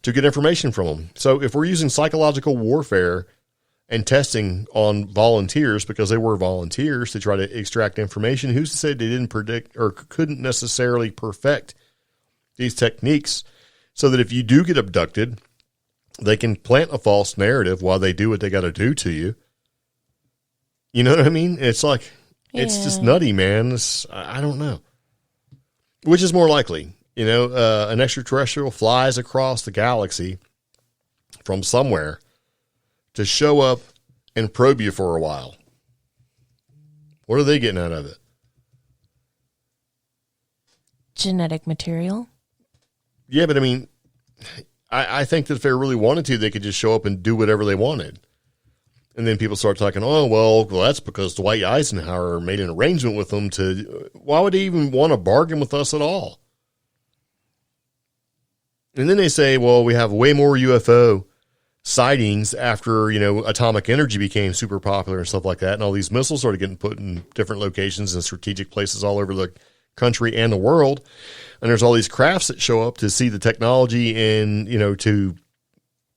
S1: to get information from them. So if we're using psychological warfare and testing on volunteers because they were volunteers to try to extract information, who's to say they didn't predict or couldn't necessarily perfect these techniques so that if you do get abducted, they can plant a false narrative while they do what they got to do to you. You know what I mean? It's like, It's just nutty, man. I don't know. Which is more likely? An extraterrestrial flies across the galaxy from somewhere to show up and probe you for a while. What are they getting out of it?
S2: Genetic material.
S1: Yeah, but I think that if they really wanted to, they could just show up and do whatever they wanted. And then people start talking, well, that's because Dwight Eisenhower made an arrangement with them why would they even want to bargain with us at all? And then they say, well, we have way more UFO sightings after, atomic energy became super popular and stuff like that. And all these missiles started getting put in different locations and strategic places all over the country and the world. And there's all these crafts that show up to see the technology and, to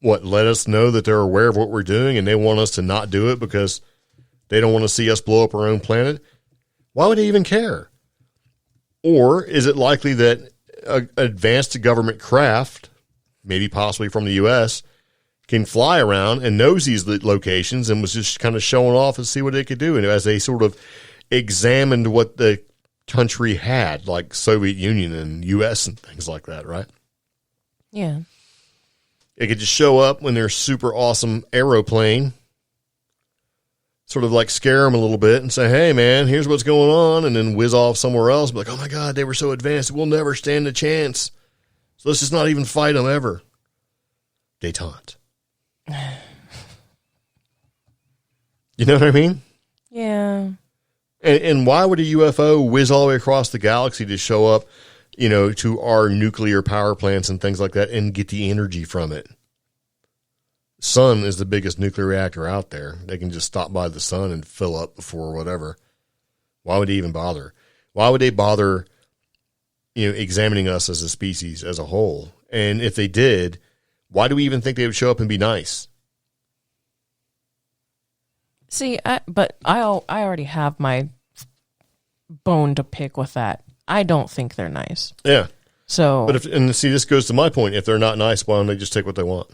S1: let us know that they're aware of what we're doing and they want us to not do it because they don't want to see us blow up our own planet. Why would they even care? Or is it likely that advanced government craft, maybe possibly from the U.S., can fly around and knows these locations and was just kind of showing off and see what they could do? And as they sort of examined what the country had, like Soviet Union and U.S. and things like that, right?
S2: Yeah.
S1: It could just show up when they're super awesome aeroplane, sort of like scare them a little bit and say, hey, man, here's what's going on, and then whiz off somewhere else. Be like, oh, my God, they were so advanced. We'll never stand a chance. So let's just not even fight them ever. Détente. You know what I mean?
S2: Yeah.
S1: And why would a UFO whiz all the way across the galaxy to show up, to our nuclear power plants and things like that and get the energy from it? Sun is the biggest nuclear reactor out there. They can just stop by the sun and fill up before whatever. Why would they even bother? Why would they bother, examining us as a species as a whole? And if they did, why do we even think they would show up and be nice?
S2: See, I already have my bone to pick with that. I don't think they're nice.
S1: Yeah.
S2: So,
S1: but this goes to my point. If they're not nice, why don't they just take what they want?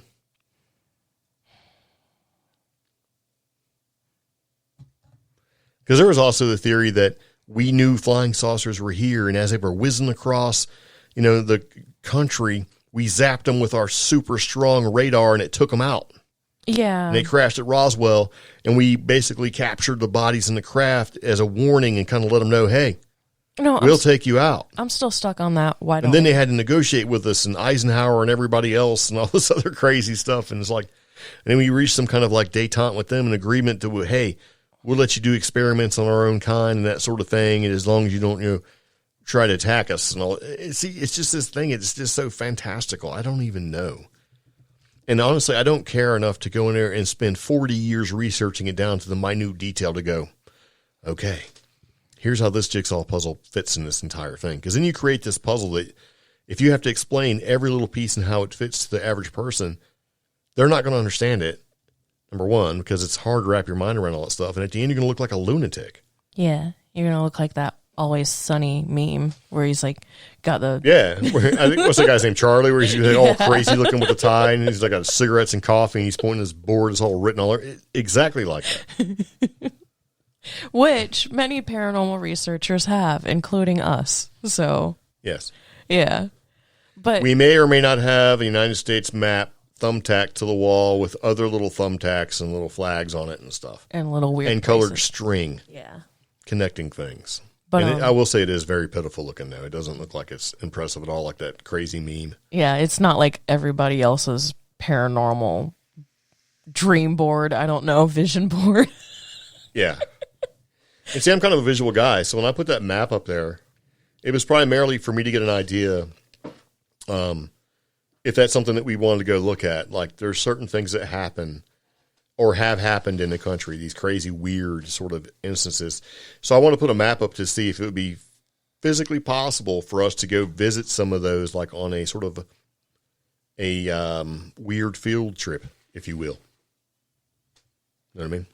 S1: Because there was also the theory that we knew flying saucers were here, and as they were whizzing across, the country, we zapped them with our super strong radar, and it took them out.
S2: Yeah.
S1: And they crashed at Roswell, and we basically captured the bodies in the craft as a warning and kind of let them know, hey, we'll take you out.
S2: I'm still stuck on that. Why don't?
S1: And then they had to negotiate with us and Eisenhower and everybody else and all this other crazy stuff. And it's like, and then we reached some kind of like détente with them, an agreement to, hey, we'll let you do experiments on our own kind and that sort of thing. And as long as you don't, try to attack us and all. See, it's just this thing. It's just so fantastical. I don't even know. And honestly, I don't care enough to go in there and spend 40 years researching it down to the minute detail to go, okay, here's how this jigsaw puzzle fits in this entire thing. Because then you create this puzzle that if you have to explain every little piece and how it fits to the average person, they're not going to understand it. Number one, because it's hard to wrap your mind around all that stuff. And at the end, you're going to look like a lunatic.
S2: Yeah, you're going to look like that Always Sunny meme where he's like got the...
S1: Yeah, I think, what's that guy's name, Charlie, where he's like all crazy looking with the tie, and he's like got cigarettes and coffee, and he's pointing his board, it's all written all over. Exactly like that.
S2: Which many paranormal researchers have, including us. So...
S1: Yes.
S2: Yeah. But
S1: we may or may not have a United States map thumbtacked to the wall with other little thumbtacks and little flags on it and stuff.
S2: And little weird
S1: and colored
S2: places.
S1: string.
S2: Yeah.
S1: Connecting things.
S2: But
S1: I will say it is very pitiful looking, though. It doesn't look like it's impressive at all, like that crazy meme.
S2: Yeah, it's not like everybody else's paranormal dream board, I don't know, vision board.
S1: Yeah. And see, I'm kind of a visual guy, so when I put that map up there, it was primarily for me to get an idea if that's something that we wanted to go look at. Like, there's certain things that happen or have happened in the country, these crazy, weird sort of instances. So I want to put a map up to see if it would be physically possible for us to go visit some of those, like on a sort of a weird field trip, if you will. You know what I mean?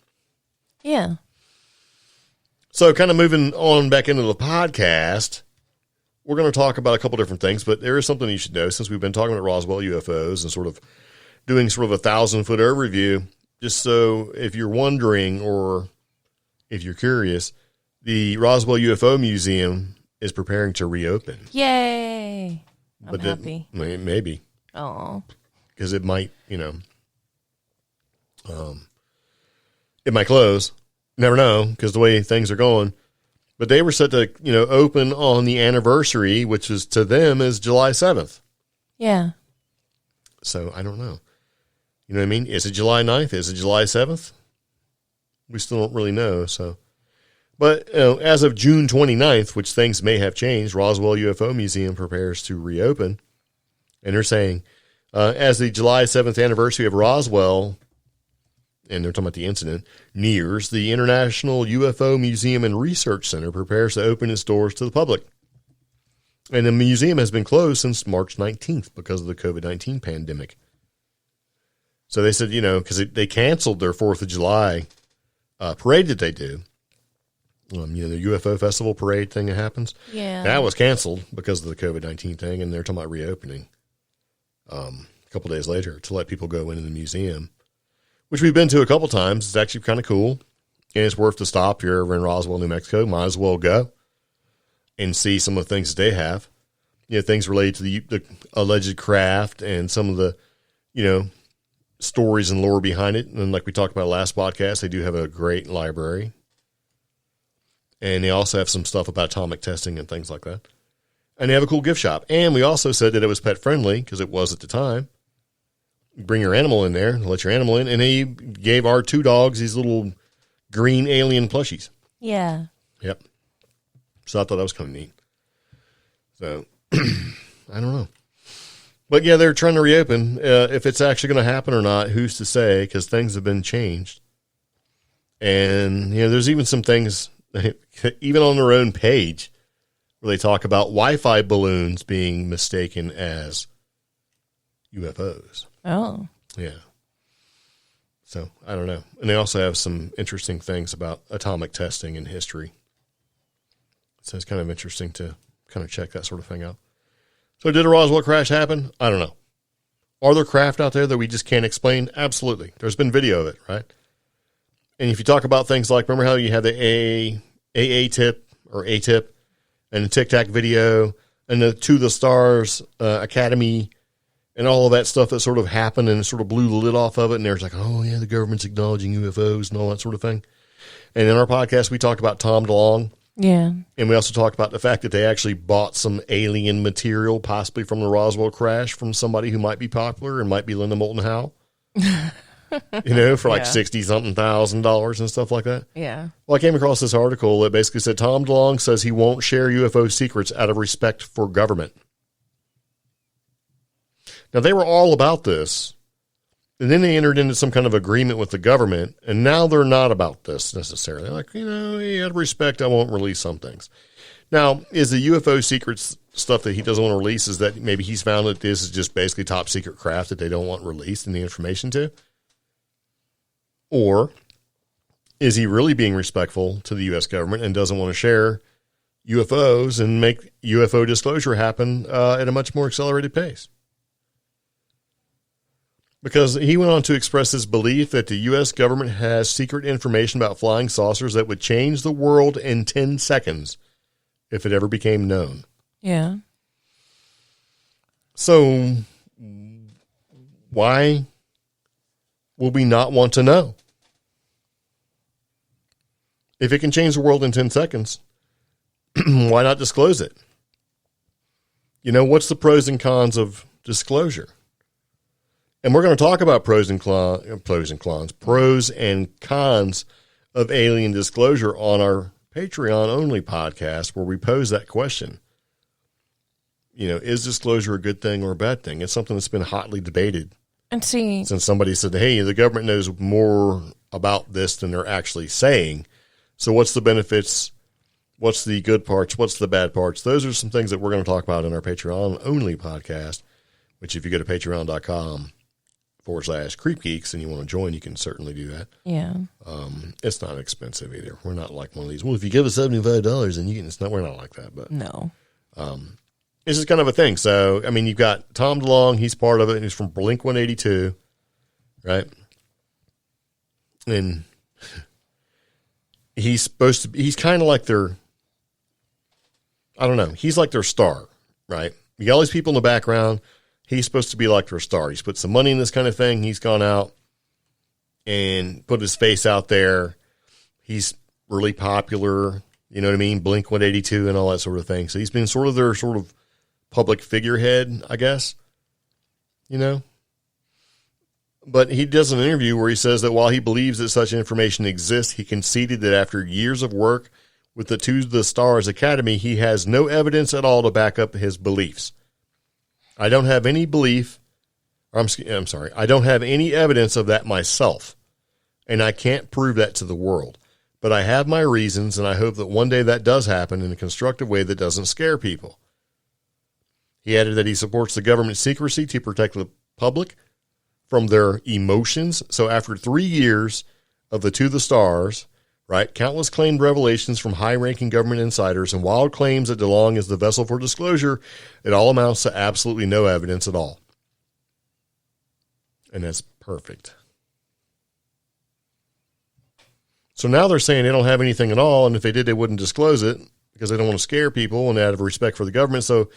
S2: Yeah.
S1: So kind of moving on back into the podcast, we're going to talk about a couple different things, but there is something you should know since we've been talking about Roswell UFOs and sort of doing sort of a 1,000-foot overview. Just so if you're wondering or if you're curious, the Roswell UFO Museum is preparing to reopen.
S2: Yay. I'm happy.
S1: Maybe.
S2: Oh.
S1: Because it might, it might close. Never know, because the way things are going. But they were set to, open on the anniversary, which is to them is July 7th.
S2: Yeah.
S1: So I don't know. You know what I mean? Is it July 9th? Is it July 7th? We still don't really know. So, but as of June 29th, which things may have changed, Roswell UFO Museum prepares to reopen. And they're saying, as the July 7th anniversary of Roswell, and they're talking about the incident, nears, the International UFO Museum and Research Center prepares to open its doors to the public. And the museum has been closed since March 19th because of the COVID-19 pandemic. So they said, because they canceled their 4th of July parade that they do. The UFO festival parade thing that happens.
S2: Yeah.
S1: That was canceled because of the COVID-19 thing, and they're talking about reopening a couple days later to let people go into the museum, which we've been to a couple times. It's actually kind of cool, and it's worth the stop. If you're ever in Roswell, New Mexico, might as well go and see some of the things that they have. Things related to the alleged craft and some of the, stories and lore behind it. And like we talked about last podcast, they do have a great library. And they also have some stuff about atomic testing and things like that. And they have a cool gift shop. And we also said that it was pet friendly because it was at the time. Bring your animal in there, let your animal in. And they gave our 2 dogs these little green alien plushies.
S2: Yeah.
S1: Yep. So I thought that was kind of neat. So I don't know. But yeah, they're trying to reopen. If it's actually going to happen or not, who's to say? Because things have been changed. And, there's even some things, even on their own page, where they talk about Wi-Fi balloons being mistaken as UFOs.
S2: Oh.
S1: Yeah. So, I don't know. And they also have some interesting things about atomic testing in history. So it's kind of interesting to kind of check that sort of thing out. So did a Roswell crash happen? I don't know. Are there craft out there that we just can't explain? Absolutely. There's been video of it, right? And if you talk about things like, remember how you had the AA tip or A-tip and the Tic Tac video and the To the Stars Academy and all of that stuff that sort of happened and sort of blew the lid off of it. And there's like, oh yeah, the government's acknowledging UFOs and all that sort of thing. And in our podcast, we talked about Tom DeLonge.
S2: Yeah.
S1: And we also talked about the fact that they actually bought some alien material, possibly from the Roswell crash, from somebody who might be popular and might be Linda Moulton Howe. for like $60,000 and stuff like that.
S2: Yeah.
S1: Well, I came across this article that basically said Tom DeLonge says he won't share UFO secrets out of respect for government. Now, they were all about this, and then they entered into some kind of agreement with the government, and now they're not about this necessarily. They're like, out of respect, I won't release some things. Now, is the UFO secrets stuff that he doesn't want to release, is that maybe he's found that this is just basically top secret craft that they don't want released any information to? Or is he really being respectful to the U.S. government and doesn't want to share UFOs and make UFO disclosure happen at a much more accelerated pace? Because he went on to express his belief that the U.S. government has secret information about flying saucers that would change the world in 10 seconds if it ever became known.
S2: Yeah.
S1: So why would we not want to know? If it can change the world in 10 seconds, why not disclose it? What's the pros and cons of disclosure? And we're going to talk about pros and cons of alien disclosure on our Patreon only podcast, where we pose that question. Is disclosure a good thing or a bad thing? It's something that's been hotly debated.
S2: And see,
S1: since somebody said, hey, the government knows more about this than they're actually saying. So what's the benefits? What's the good parts? What's the bad parts? Those are some things that we're going to talk about in our Patreon only podcast, which if you go to patreon.com/CreepGeeks and you want to join, you can certainly do that.
S2: Yeah.
S1: It's not expensive either. We're not like one of these, well, if you give us $75 and you can, we're not like that, but
S2: no.
S1: It's just kind of a thing. So, you've got Tom DeLonge, he's part of it, and he's from Blink-182, right? And he's kind of like their, I don't know, he's like their star, right? You got all these people in the background. He's supposed to be like their star. He's put some money in this kind of thing. He's gone out and put his face out there. He's really popular, you know what I mean? Blink-182 and all that sort of thing. So he's been sort of their sort of public figurehead, I guess, But he does an interview where he says that while he believes that such information exists, he conceded that after years of work with the To the Stars Academy, he has no evidence at all to back up his beliefs. I don't have any belief, I'm sorry, I don't have any evidence of that myself, and I can't prove that to the world. But I have my reasons, and I hope that one day that does happen in a constructive way that doesn't scare people. He added that he supports the government secrecy to protect the public from their emotions. So after 3 years of the To the Stars, right, countless claimed revelations from high-ranking government insiders and wild claims that DeLonge is the vessel for disclosure, it all amounts to absolutely no evidence at all. And that's perfect. So now they're saying they don't have anything at all, and if they did, they wouldn't disclose it because they don't want to scare people and out of respect for the government. So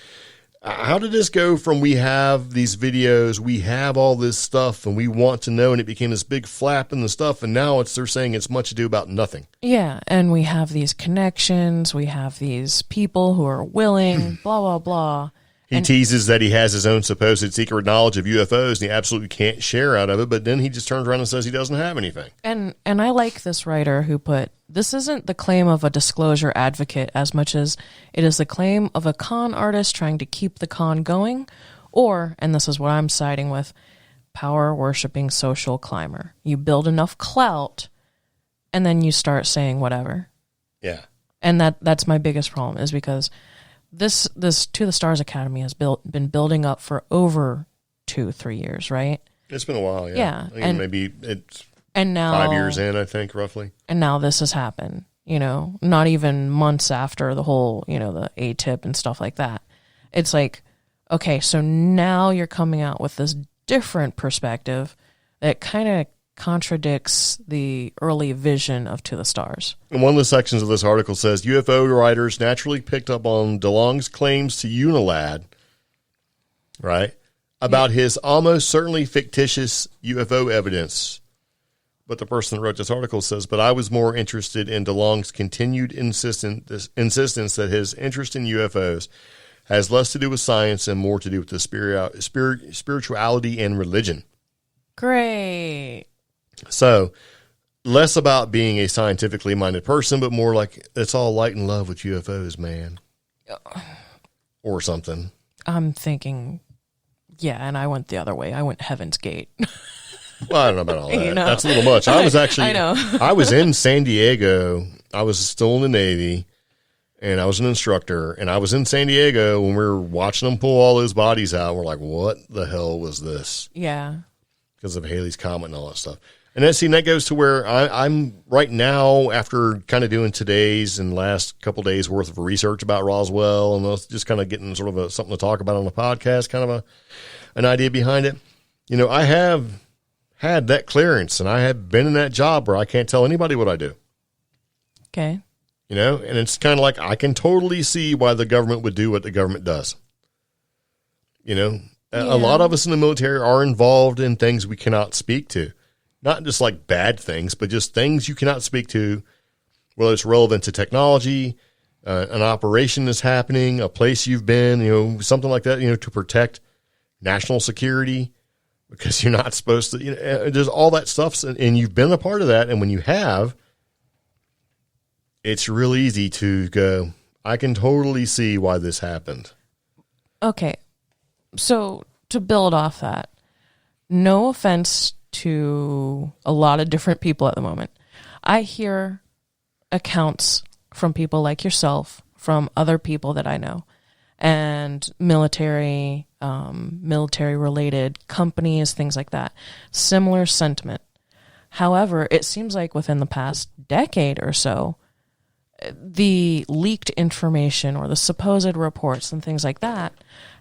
S1: how did this go from we have these videos, we have all this stuff, and we want to know, and it became this big flap in the stuff, and now they're saying it's much ado about nothing.
S2: Yeah, and we have these connections, we have these people who are willing, blah, blah, blah.
S1: He teases that he has his own supposed secret knowledge of UFOs, and he absolutely can't share out of it, but then he just turns around and says he doesn't have anything.
S2: And I like this writer who put, this isn't the claim of a disclosure advocate as much as it is the claim of a con artist trying to keep the con going, or, and this is what I'm siding with, power-worshipping social climber. You build enough clout, and then you start saying whatever.
S1: Yeah.
S2: And that's my biggest problem, is because this To the Stars Academy has been building up for over 2-3 years, right?
S1: It's been a while, yeah.
S2: Yeah.
S1: I think maybe it's
S2: now
S1: 5 years in, I think, roughly.
S2: And now this has happened, not even months after the whole, the ATIP and stuff like that. It's like, okay, so now you're coming out with this different perspective that kind of contradicts the early vision of To the Stars.
S1: And one of the sections of this article says UFO writers naturally picked up on DeLonge's claims to Unilad, right, about his almost certainly fictitious UFO evidence. But the person that wrote this article says, but I was more interested in DeLonge's continued insistence that his interest in UFOs has less to do with science and more to do with the spirituality and religion.
S2: Great.
S1: So less about being a scientifically minded person, but more like it's all light and love with UFOs, man. Or something.
S2: I'm thinking, yeah, and I went the other way. I went Heaven's Gate.
S1: Well, I don't know about all that.
S2: You know?
S1: That's a little much. I was actually,
S2: I know.
S1: I was in San Diego. I was still in the Navy, and I was an instructor, and I was in San Diego when we were watching them pull all those bodies out. We're like, what the hell was this?
S2: Yeah.
S1: Because of Haley's Comet and all that stuff. And that goes to where I'm right now, after kind of doing today's and last couple days worth of research about Roswell, and just kind of getting sort of something to talk about on the podcast, kind of an idea behind it. You know, I have had that clearance, and I have been in that job where I can't tell anybody what I do.
S2: Okay.
S1: You know, and it's kind of like I can totally see why the government would do what the government does. You know, a lot of us in the military are involved in things we cannot speak to. Not just like bad things, but just things you cannot speak to, whether it's relevant to technology, an operation is happening, a place you've been, you know, something like that, you know, to protect national security, because you're not supposed to, you know, there's all that stuff, and you've been a part of that. And when you have, it's real easy to go, I can totally see why this happened.
S2: Okay. So to build off that, no offense to a lot of different people at the moment. I hear accounts from people like yourself, from other people that I know, and military related companies, things like that. Similar sentiment. However, it seems like within the past decade or so, the leaked information or the supposed reports and things like that,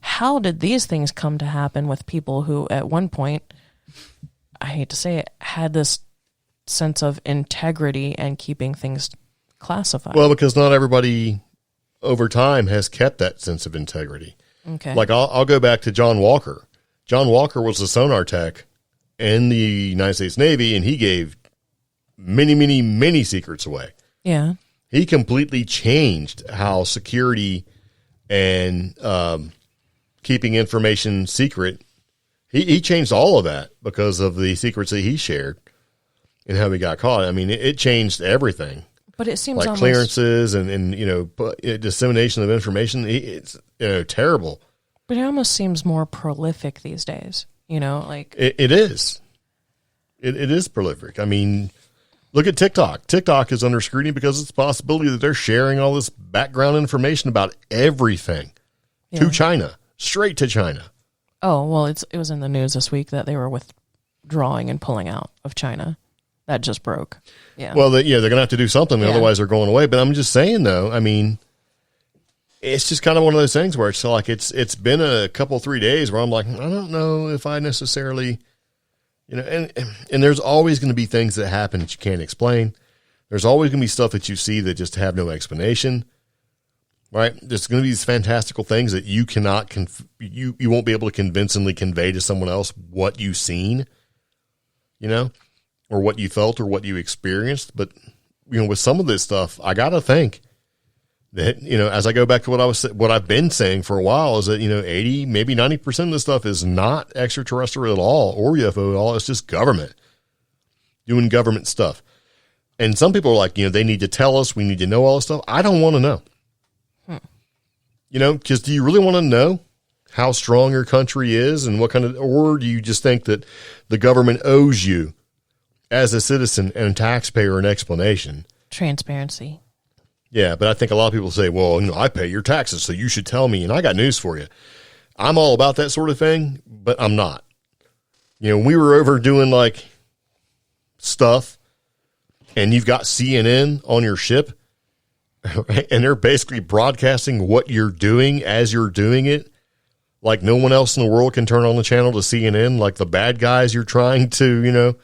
S2: how did these things come to happen with people who at one point, I hate to say it, had this sense of integrity and keeping things classified? Well,
S1: because not everybody over time has kept that sense of integrity.
S2: Okay.
S1: Like I'll go back to John Walker. John Walker was a sonar tech in the United States Navy, and he gave many, many, many secrets away.
S2: Yeah.
S1: He completely changed how security and keeping information secret. He changed all of that because of the secrets that he shared and how he got caught. I mean, it changed everything.
S2: But it seems
S1: like
S2: almost
S1: clearances and you know, dissemination of information. It's, you know, terrible.
S2: But it almost seems more prolific these days. You know, like
S1: it is. It is prolific. I mean, look at TikTok. TikTok is under scrutiny because it's a possibility that they're sharing all this background information about everything to China, straight to China.
S2: Oh, well, it was in the news this week that they were withdrawing and pulling out of China. That just broke. Yeah.
S1: Well, they're going to have to do something, otherwise they're going away. But I'm just saying, though, I mean, it's just kind of one of those things where it's like it's been a couple, 3 days where I'm like, I don't know if I necessarily, you know, and there's always going to be things that happen that you can't explain. There's always going to be stuff that you see that just have no explanation. Right? There's going to be these fantastical things that you cannot, you won't be able to convincingly convey to someone else what you've seen, you know, or what you felt or what you experienced. But, you know, with some of this stuff, I got to think that, you know, as I go back to what I've been saying for a while is that, you know, 80, maybe 90% of this stuff is not extraterrestrial at all or UFO at all. It's just government doing government stuff. And some people are like, you know, they need to tell us, we need to know all this stuff. I don't want to know. You know, because do you really want to know how strong your country is and what kind of, or do you just think that the government owes you as a citizen and taxpayer an explanation?
S2: Transparency.
S1: Yeah, but I think a lot of people say, well, you know, I pay your taxes, so you should tell me. And I got news for you. I'm all about that sort of thing, but I'm not. You know, we were over doing like stuff and you've got CNN on your ship. Right? And they're basically broadcasting what you're doing as you're doing it. Like no one else in the world can turn on the channel to CNN, like the bad guys you're trying to, you know,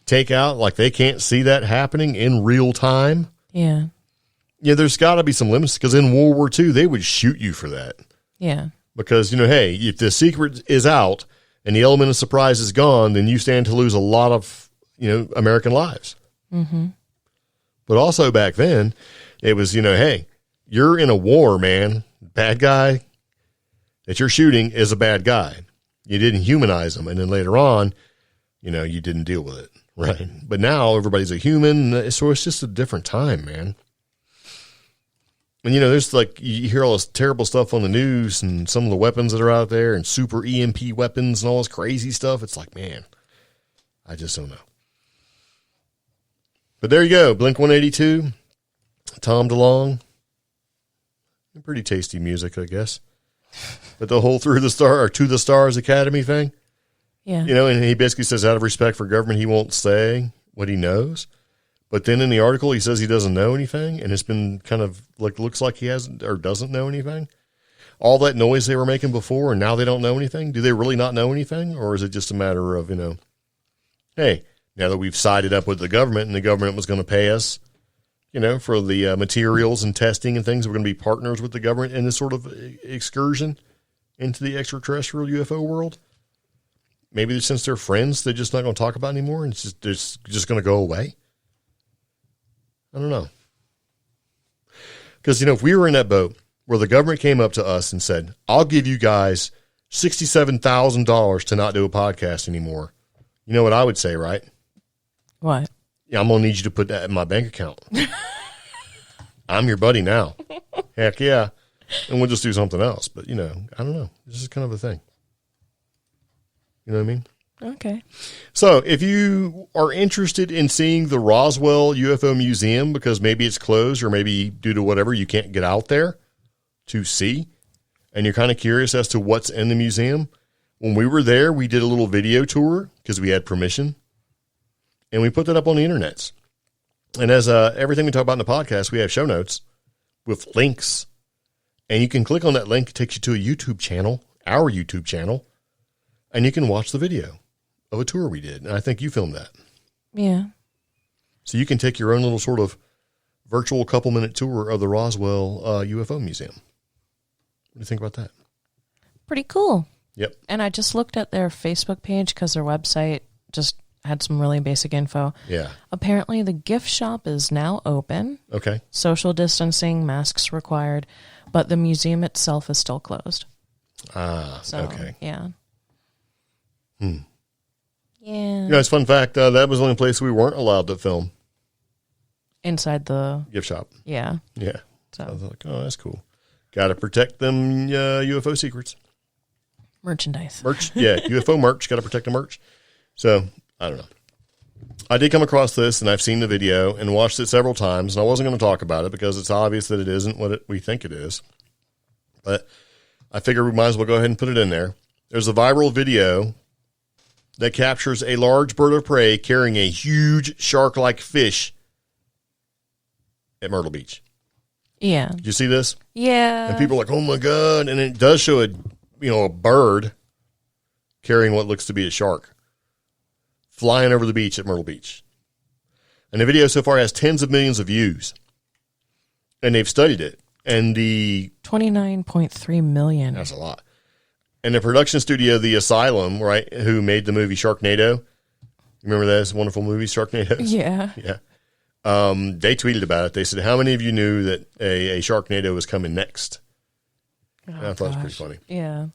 S1: take out. Like they can't see that happening in real time.
S2: Yeah.
S1: Yeah, there's got to be some limits because in World War II, they would shoot you for that.
S2: Yeah.
S1: Because, you know, hey, if the secret is out and the element of surprise is gone, then you stand to lose a lot of, you know, American lives.
S2: Mm-hmm.
S1: But also back then, it was, you know, hey, you're in a war, man. Bad guy that you're shooting is a bad guy. You didn't humanize them. And then later on, you know, you didn't deal with it. Right. But now everybody's a human, so it's just a different time, man. And, there's you hear all this terrible stuff on the news and some of the weapons that are out there and super EMP weapons and all this crazy stuff. It's like, man, I just don't know. But there you go. Blink-182, Tom DeLonge. Pretty tasty music, I guess. But the whole To the Stars Academy thing.
S2: Yeah.
S1: And he basically says out of respect for government, he won't say what he knows. But then in the article, he says he doesn't know anything. And it's been kind of looks like he hasn't or doesn't know anything. All that noise they were making before and now they don't know anything. Do they really not know anything? Or is it just a matter of, hey, now that we've sided up with the government and the government was going to pay us, for the materials and testing and things, we're going to be partners with the government in this sort of excursion into the extraterrestrial UFO world. Maybe since they're friends, they're just not going to talk about it anymore and it's just going to go away. I don't know. Because, if we were in that boat where the government came up to us and said, I'll give you guys $67,000 to not do a podcast anymore. You know what I would say, right?
S2: What?
S1: Yeah, I'm going to need you to put that in my bank account. I'm your buddy now. Heck yeah. And we'll just do something else. But, I don't know. This is kind of a thing. You know what I mean?
S2: Okay.
S1: So if you are interested in seeing the Roswell UFO Museum, because maybe it's closed or maybe due to whatever, you can't get out there to see, and you're kind of curious as to what's in the museum, when we were there, we did a little video tour because we had permission. And we put that up on the internets. And as everything we talk about in the podcast, we have show notes with links. And you can click on that link. It takes you to a YouTube channel, our YouTube channel. And you can watch the video of a tour we did. And I think you filmed that.
S2: Yeah.
S1: So you can take your own little sort of virtual couple-minute tour of the Roswell UFO Museum. What do you think about that?
S2: Pretty cool.
S1: Yep.
S2: And I just looked at their Facebook page because their website just had some really basic info.
S1: Yeah.
S2: Apparently the gift shop is now open.
S1: Okay.
S2: Social distancing, masks required, but the museum itself is still closed.
S1: Ah,
S2: so,
S1: okay.
S2: Yeah.
S1: Yeah.
S2: It's
S1: a fun fact. That was the only place we weren't allowed to film.
S2: Inside the
S1: gift shop.
S2: Yeah.
S1: Yeah.
S2: So
S1: I was like, oh, that's cool. Got to protect them UFO secrets.
S2: Merchandise.
S1: Merch. Yeah. UFO merch. Got to protect the merch. So I don't know. I did come across this and I've seen the video and watched it several times, and I wasn't going to talk about it because it's obvious that it isn't what we think it is. But I figure we might as well go ahead and put it in there. There's a viral video that captures a large bird of prey carrying a huge shark-like fish at Myrtle Beach.
S2: Yeah.
S1: Did you see this?
S2: Yeah.
S1: And people are like, oh my God. And it does show a bird carrying what looks to be a shark flying over the beach at Myrtle Beach. And the video so far has tens of millions of views. And they've studied it. And the
S2: 29.3 million.
S1: That's a lot. And the production studio, The Asylum, right, who made the movie Sharknado. Remember that wonderful movie, Sharknado?
S2: Yeah.
S1: Yeah. They tweeted about it. They said, how many of you knew that a Sharknado was coming next? I thought it was pretty funny.
S2: Yeah.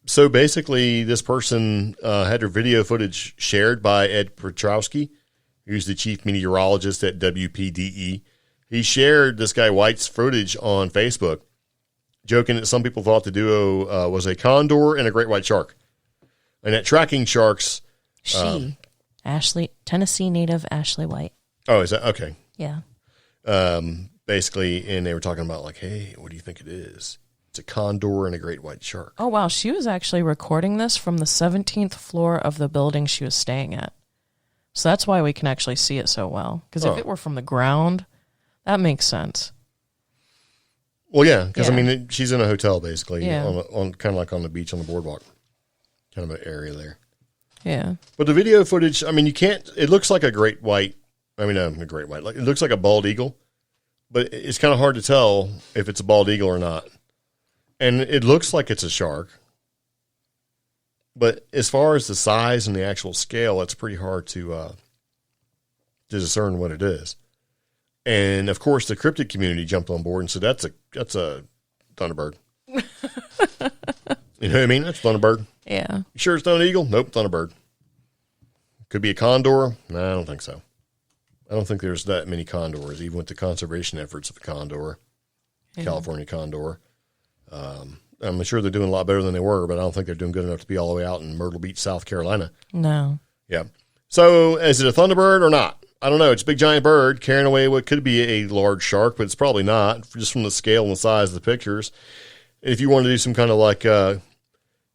S1: So basically, this person had their video footage shared by Ed Petrowski, who's the chief meteorologist at WPDE. He shared this guy White's footage on Facebook, joking that some people thought the duo was a condor and a great white shark. And that tracking sharks...
S2: Tennessee native Ashley White.
S1: Oh, is that? Okay.
S2: Yeah.
S1: Basically, and they were talking about like, hey, what do you think it is? It's a condor and a great white shark.
S2: Oh, wow. She was actually recording this from the 17th floor of the building she was staying at. So that's why we can actually see it so well. Because if it were from the ground, that makes sense.
S1: Well, yeah, because I mean, she's in a hotel basically,
S2: Yeah.
S1: on kind of like on the beach on the boardwalk, kind of an area there.
S2: Yeah.
S1: But the video footage, I mean, you can't. It looks like a great white. I mean, a great white. Like it looks like a bald eagle, but it's kind of hard to tell if it's a bald eagle or not. And it looks like it's a shark, but as far as the size and the actual scale, it's pretty hard to discern what it is. And of course, the cryptid community jumped on board and said, "That's a Thunderbird." You know what I mean? That's Thunderbird.
S2: Yeah.
S1: You sure it's not an eagle? Nope, Thunderbird. Could be a condor? No, I don't think so. I don't think there's that many condors, even with the conservation efforts of the condor, California condor. I'm sure they're doing a lot better than they were, but I don't think they're doing good enough to be all the way out in Myrtle Beach, South Carolina.
S2: No.
S1: Yeah. So is it a Thunderbird or not? I don't know. It's a big giant bird carrying away what could be a large shark, but it's probably not, just from the scale and the size of the pictures. If you want to do some kind of like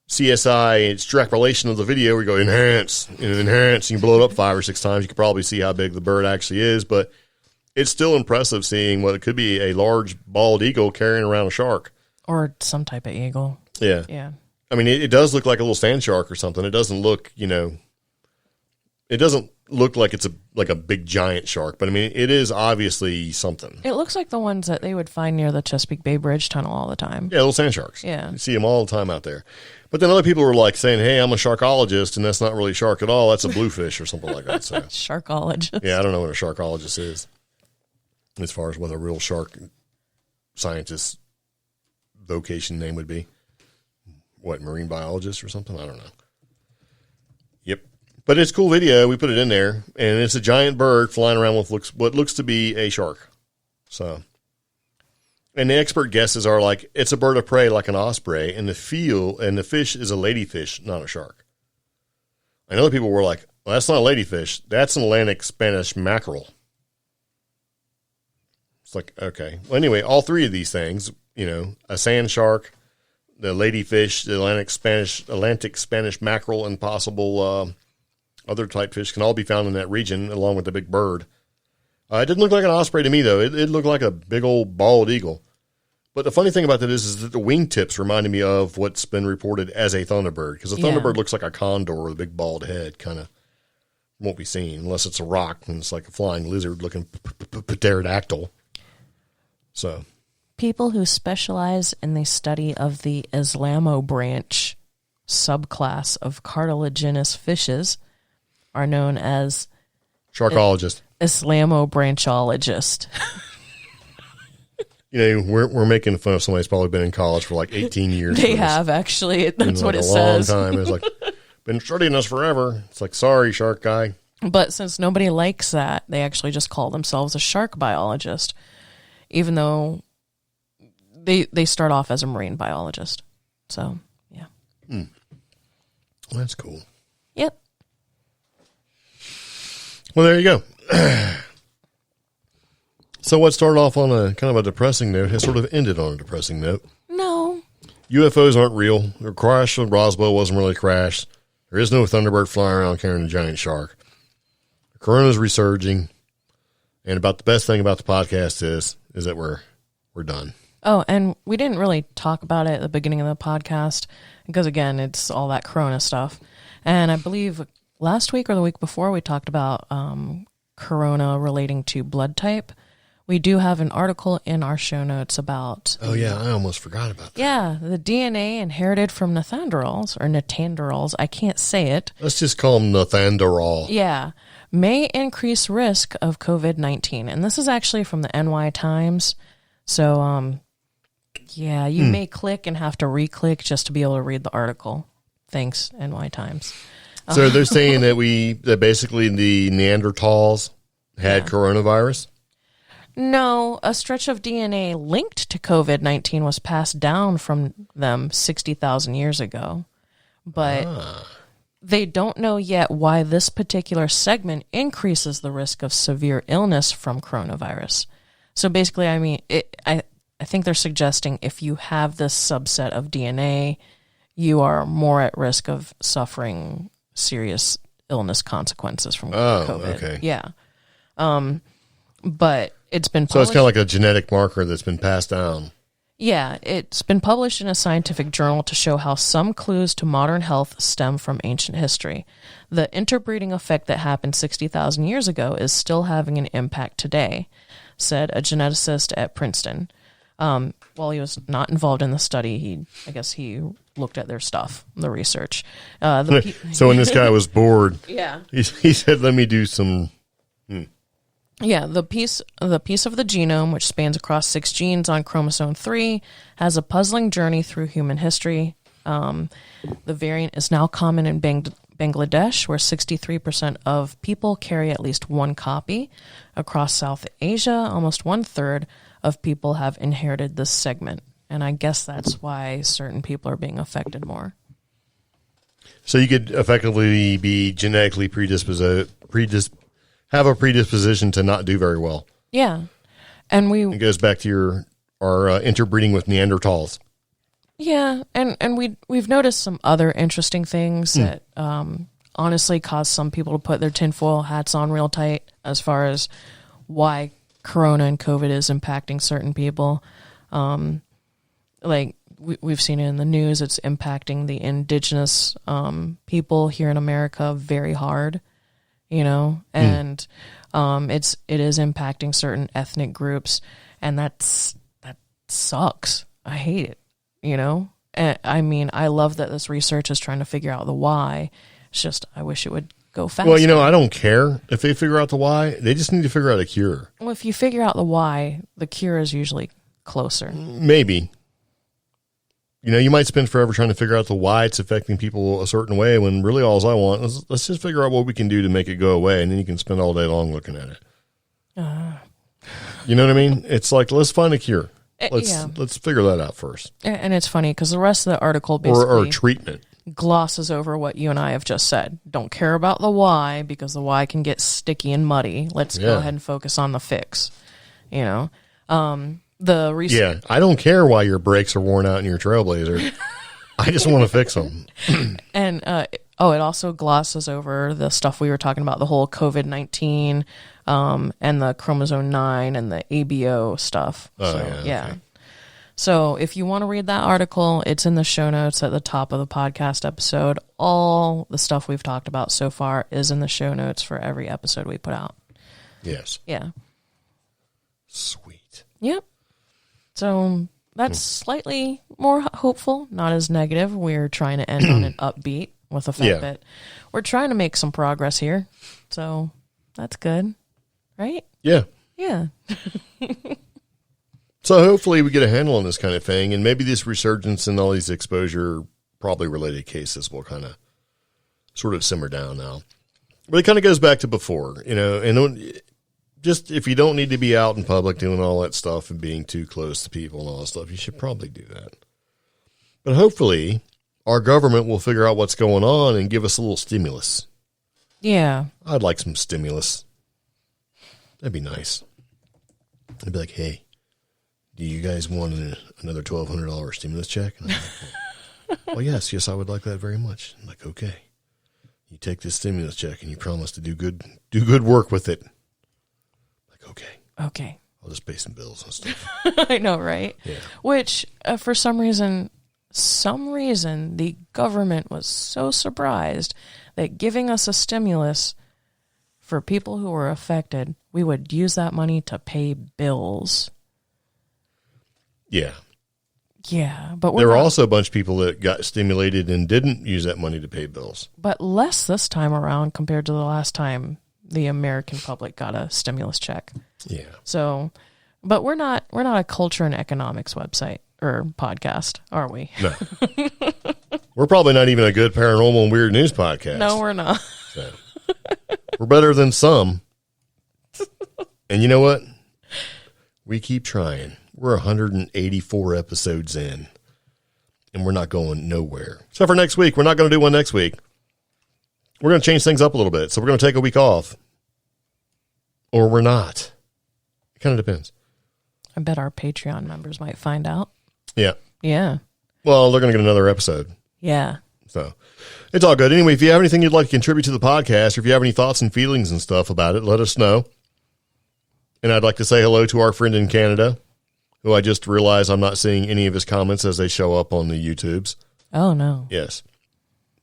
S1: CSI extrapolation of the video, we go enhance, and you blow it up 5 or 6 times, you can probably see how big the bird actually is, but it's still impressive seeing what it could be a large bald eagle carrying around a shark.
S2: Or some type of eagle.
S1: Yeah.
S2: Yeah.
S1: I mean, it does look like a little sand shark or something. It doesn't look, it doesn't look like it's a big giant shark, but I mean, it is obviously something.
S2: It looks like the ones that they would find near the Chesapeake Bay Bridge Tunnel all the time.
S1: Yeah, little sand sharks.
S2: Yeah.
S1: You see them all the time out there. But then other people were like saying, hey, I'm a sharkologist, and that's not really a shark at all. That's a bluefish or something like that. So,
S2: Sharkologist.
S1: yeah, I don't know what a sharkologist is as far as what a real shark scientist vocation name would be. What, marine biologist or something? I don't know. Yep. But it's a cool video. We put it in there, and it's a giant bird flying around with what looks to be a shark. So, and the expert guesses are like, it's a bird of prey like an osprey, and the fish is a ladyfish, not a shark. And other people were like, well, that's not a ladyfish. That's an Atlantic Spanish mackerel. It's like, okay. Well, anyway, all 3 of these things, a sand shark, the ladyfish, the Atlantic Spanish mackerel, and possible other type fish can all be found in that region, along with the big bird. It didn't look like an osprey to me, though. It looked like a big old bald eagle. But the funny thing about that is that the wingtips reminded me of what's been reported as a Thunderbird, because a Thunderbird looks like a condor with a big bald head, kind of won't be seen unless it's a rock and it's like a flying lizard-looking pterodactyl. So,
S2: people who specialize in the study of the Islamo branch subclass of cartilaginous fishes are known as
S1: sharkologist.
S2: Islamobranchologists.
S1: We're making fun of somebody who's probably been in college for like 18 years.
S2: They have, actually. That's what it says.
S1: A long time. It's like, been studying this forever. It's like, sorry, shark guy.
S2: But since nobody likes that, they actually just call themselves a shark biologist, even though they start off as a marine biologist. So, yeah.
S1: Well, that's cool.
S2: Yep.
S1: Well, there you go. So what started off on a kind of a depressing note has sort of ended on a depressing note.
S2: No.
S1: UFOs aren't real. The crash of Roswell wasn't really a crash. There is no Thunderbird flying around carrying a giant shark. The corona's resurging. And about the best thing about the podcast is that we're done.
S2: Oh, and we didn't really talk about it at the beginning of the podcast because, again, it's all that corona stuff. And I believe last week or the week before we talked about corona relating to blood type. We do have an article in our show notes about...
S1: Oh, yeah, I almost forgot about that.
S2: Yeah, the DNA inherited from Neanderthals, I can't say it.
S1: Let's just call them Neanderthal.
S2: Yeah, may increase risk of COVID-19. And this is actually from the NY Times. So, yeah, you may click and have to re-click just to be able to read the article. Thanks, NY Times.
S1: So they're saying that basically the Neanderthals had coronavirus?
S2: No, a stretch of DNA linked to COVID-19 was passed down from them 60,000 years ago. But they don't know yet why this particular segment increases the risk of severe illness from coronavirus. So basically, I mean, I think they're suggesting if you have this subset of DNA, you are more at risk of suffering serious illness consequences from COVID.
S1: Okay.
S2: Yeah. But it's been published.
S1: So it's kind of like a genetic marker that's been passed down.
S2: Yeah, it's been published in a scientific journal to show how some clues to modern health stem from ancient history. The interbreeding effect that happened 60,000 years ago is still having an impact today, said a geneticist at Princeton. While he was not involved in the study, I guess he looked at their stuff, the research.
S1: So when this guy was bored,
S2: yeah,
S1: he said, let me do some...
S2: Yeah, the piece of the genome, which spans across 6 genes on chromosome 3, has a puzzling journey through human history. The variant is now common in Bangladesh, where 63% of people carry at least one copy. Across South Asia, almost 1/3 of people have inherited this segment. And I guess that's why certain people are being affected more.
S1: So you could effectively be genetically have a predisposition to not do very well.
S2: Yeah. And
S1: it goes back to our interbreeding with Neanderthals.
S2: Yeah, and we've noticed some other interesting things that honestly cause some people to put their tinfoil hats on real tight as far as why Corona and COVID is impacting certain people. Like we've seen it in the news, it's impacting the indigenous people here in America very hard, and it is impacting certain ethnic groups, and that sucks. I hate it. I mean, I love that this research is trying to figure out the why. It's just, I wish it would go faster.
S1: Well, I don't care if they figure out the why. They just need to figure out a cure.
S2: Well, if you figure out the why, the cure is usually closer.
S1: Maybe. You might spend forever trying to figure out the why it's affecting people a certain way when really all I want is let's just figure out what we can do to make it go away, and then you can spend all day long looking at it. You know what I mean? It's like, let's find a cure. Let's figure that out first.
S2: And it's funny because the rest of the article basically
S1: or treatment
S2: glosses over what you and I have just said. Don't care about the why because the why can get sticky and muddy. Let's go ahead and focus on the fix. The research.
S1: Yeah, I don't care why your brakes are worn out in your Trailblazer. I just want to fix them.
S2: And it also glosses over the stuff we were talking about, the whole COVID-19 and the chromosome 9 and the ABO stuff. Okay. So if you want to read that article, it's in the show notes at the top of the podcast episode. All the stuff we've talked about so far is in the show notes for every episode we put out.
S1: Yes.
S2: Yeah.
S1: Sweet.
S2: Yep. So that's slightly more hopeful, not as negative. We're trying to end on an upbeat with the fact that we're trying to make some progress here. So that's good. Right?
S1: Yeah.
S2: Yeah.
S1: So hopefully we get a handle on this kind of thing, and maybe this resurgence and all these exposure probably related cases will kind of sort of simmer down now. But it kind of goes back to before, and just if you don't need to be out in public doing all that stuff and being too close to people and all that stuff, you should probably do that. But hopefully our government will figure out what's going on and give us a little stimulus.
S2: Yeah.
S1: I'd like some stimulus. That'd be nice. I'd be like, hey, do you guys want another $1,200 stimulus check? And I'm like, well, yes, I would like that very much. I'm like, okay, you take this stimulus check and you promise to do good work with it. I'm like, okay. I'll just pay some bills and stuff.
S2: I know, right?
S1: Yeah.
S2: Which, for some reason, the government was so surprised that giving us a stimulus for people who were affected, we would use that money to pay bills.
S1: Yeah.
S2: Yeah, but
S1: there were also a bunch of people that got stimulated and didn't use that money to pay bills.
S2: But less this time around compared to the last time the American public got a stimulus check.
S1: Yeah.
S2: So, but we're not a culture and economics website or podcast, are we?
S1: No. We're probably not even a good paranormal and weird news podcast.
S2: No, we're not.
S1: So, we're better than some. And you know what? We keep trying. We're 184 episodes in, and we're not going nowhere. Except for next week. We're not going to do one next week. We're going to change things up a little bit. So we're going to take a week off. Or we're not. It kind of depends.
S2: I bet our Patreon members might find out.
S1: Yeah.
S2: Yeah.
S1: Well, they're going to get another episode.
S2: Yeah.
S1: So it's all good. Anyway, if you have anything you'd like to contribute to the podcast, or if you have any thoughts and feelings and stuff about it, let us know. And I'd like to say hello to our friend in Canada, who I just realized I'm not seeing any of his comments as they show up on the YouTubes.
S2: Oh, no.
S1: Yes.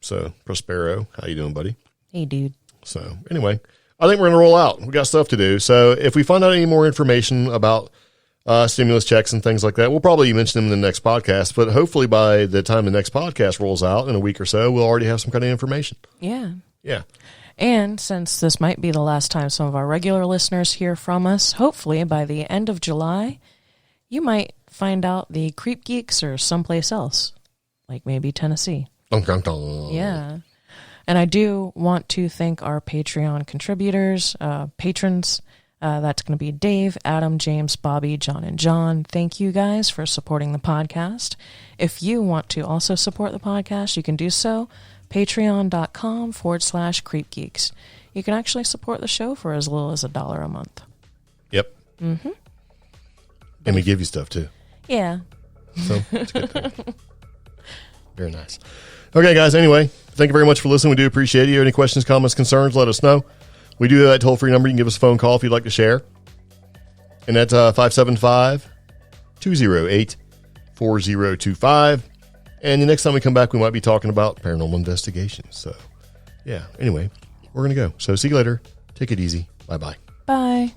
S1: So, Prospero, how you doing, buddy?
S2: Hey, dude.
S1: So, anyway, I think we're going to roll out. We got stuff to do. So, if we find out any more information about stimulus checks and things like that, we'll probably mention them in the next podcast. But hopefully by the time the next podcast rolls out in a week or so, we'll already have some kind of information.
S2: Yeah.
S1: Yeah.
S2: And since this might be the last time some of our regular listeners hear from us, hopefully by the end of July, you might find out the CreepGeeks or someplace else, like maybe Tennessee.
S1: Dun, dun, dun.
S2: Yeah. And I do want to thank our Patreon contributors, patrons. That's going to be Dave, Adam, James, Bobby, John, and John. Thank you guys for supporting the podcast. If you want to also support the podcast, you can do so. Patreon.com/CreepGeeks. You can actually support the show for as little as $1 a month.
S1: Yep. Mm-hmm. And we give you stuff too.
S2: Yeah.
S1: So it's a good thing. Very nice. Okay, guys. Anyway, thank you very much for listening. We do appreciate you. Any questions, comments, concerns, let us know. We do have that toll-free number. You can give us a phone call if you'd like to share. And that's 575-208-4025. And the next time we come back, we might be talking about paranormal investigations. So, yeah. Anyway, we're going to go. So, see you later. Take it easy. Bye-bye.
S2: Bye.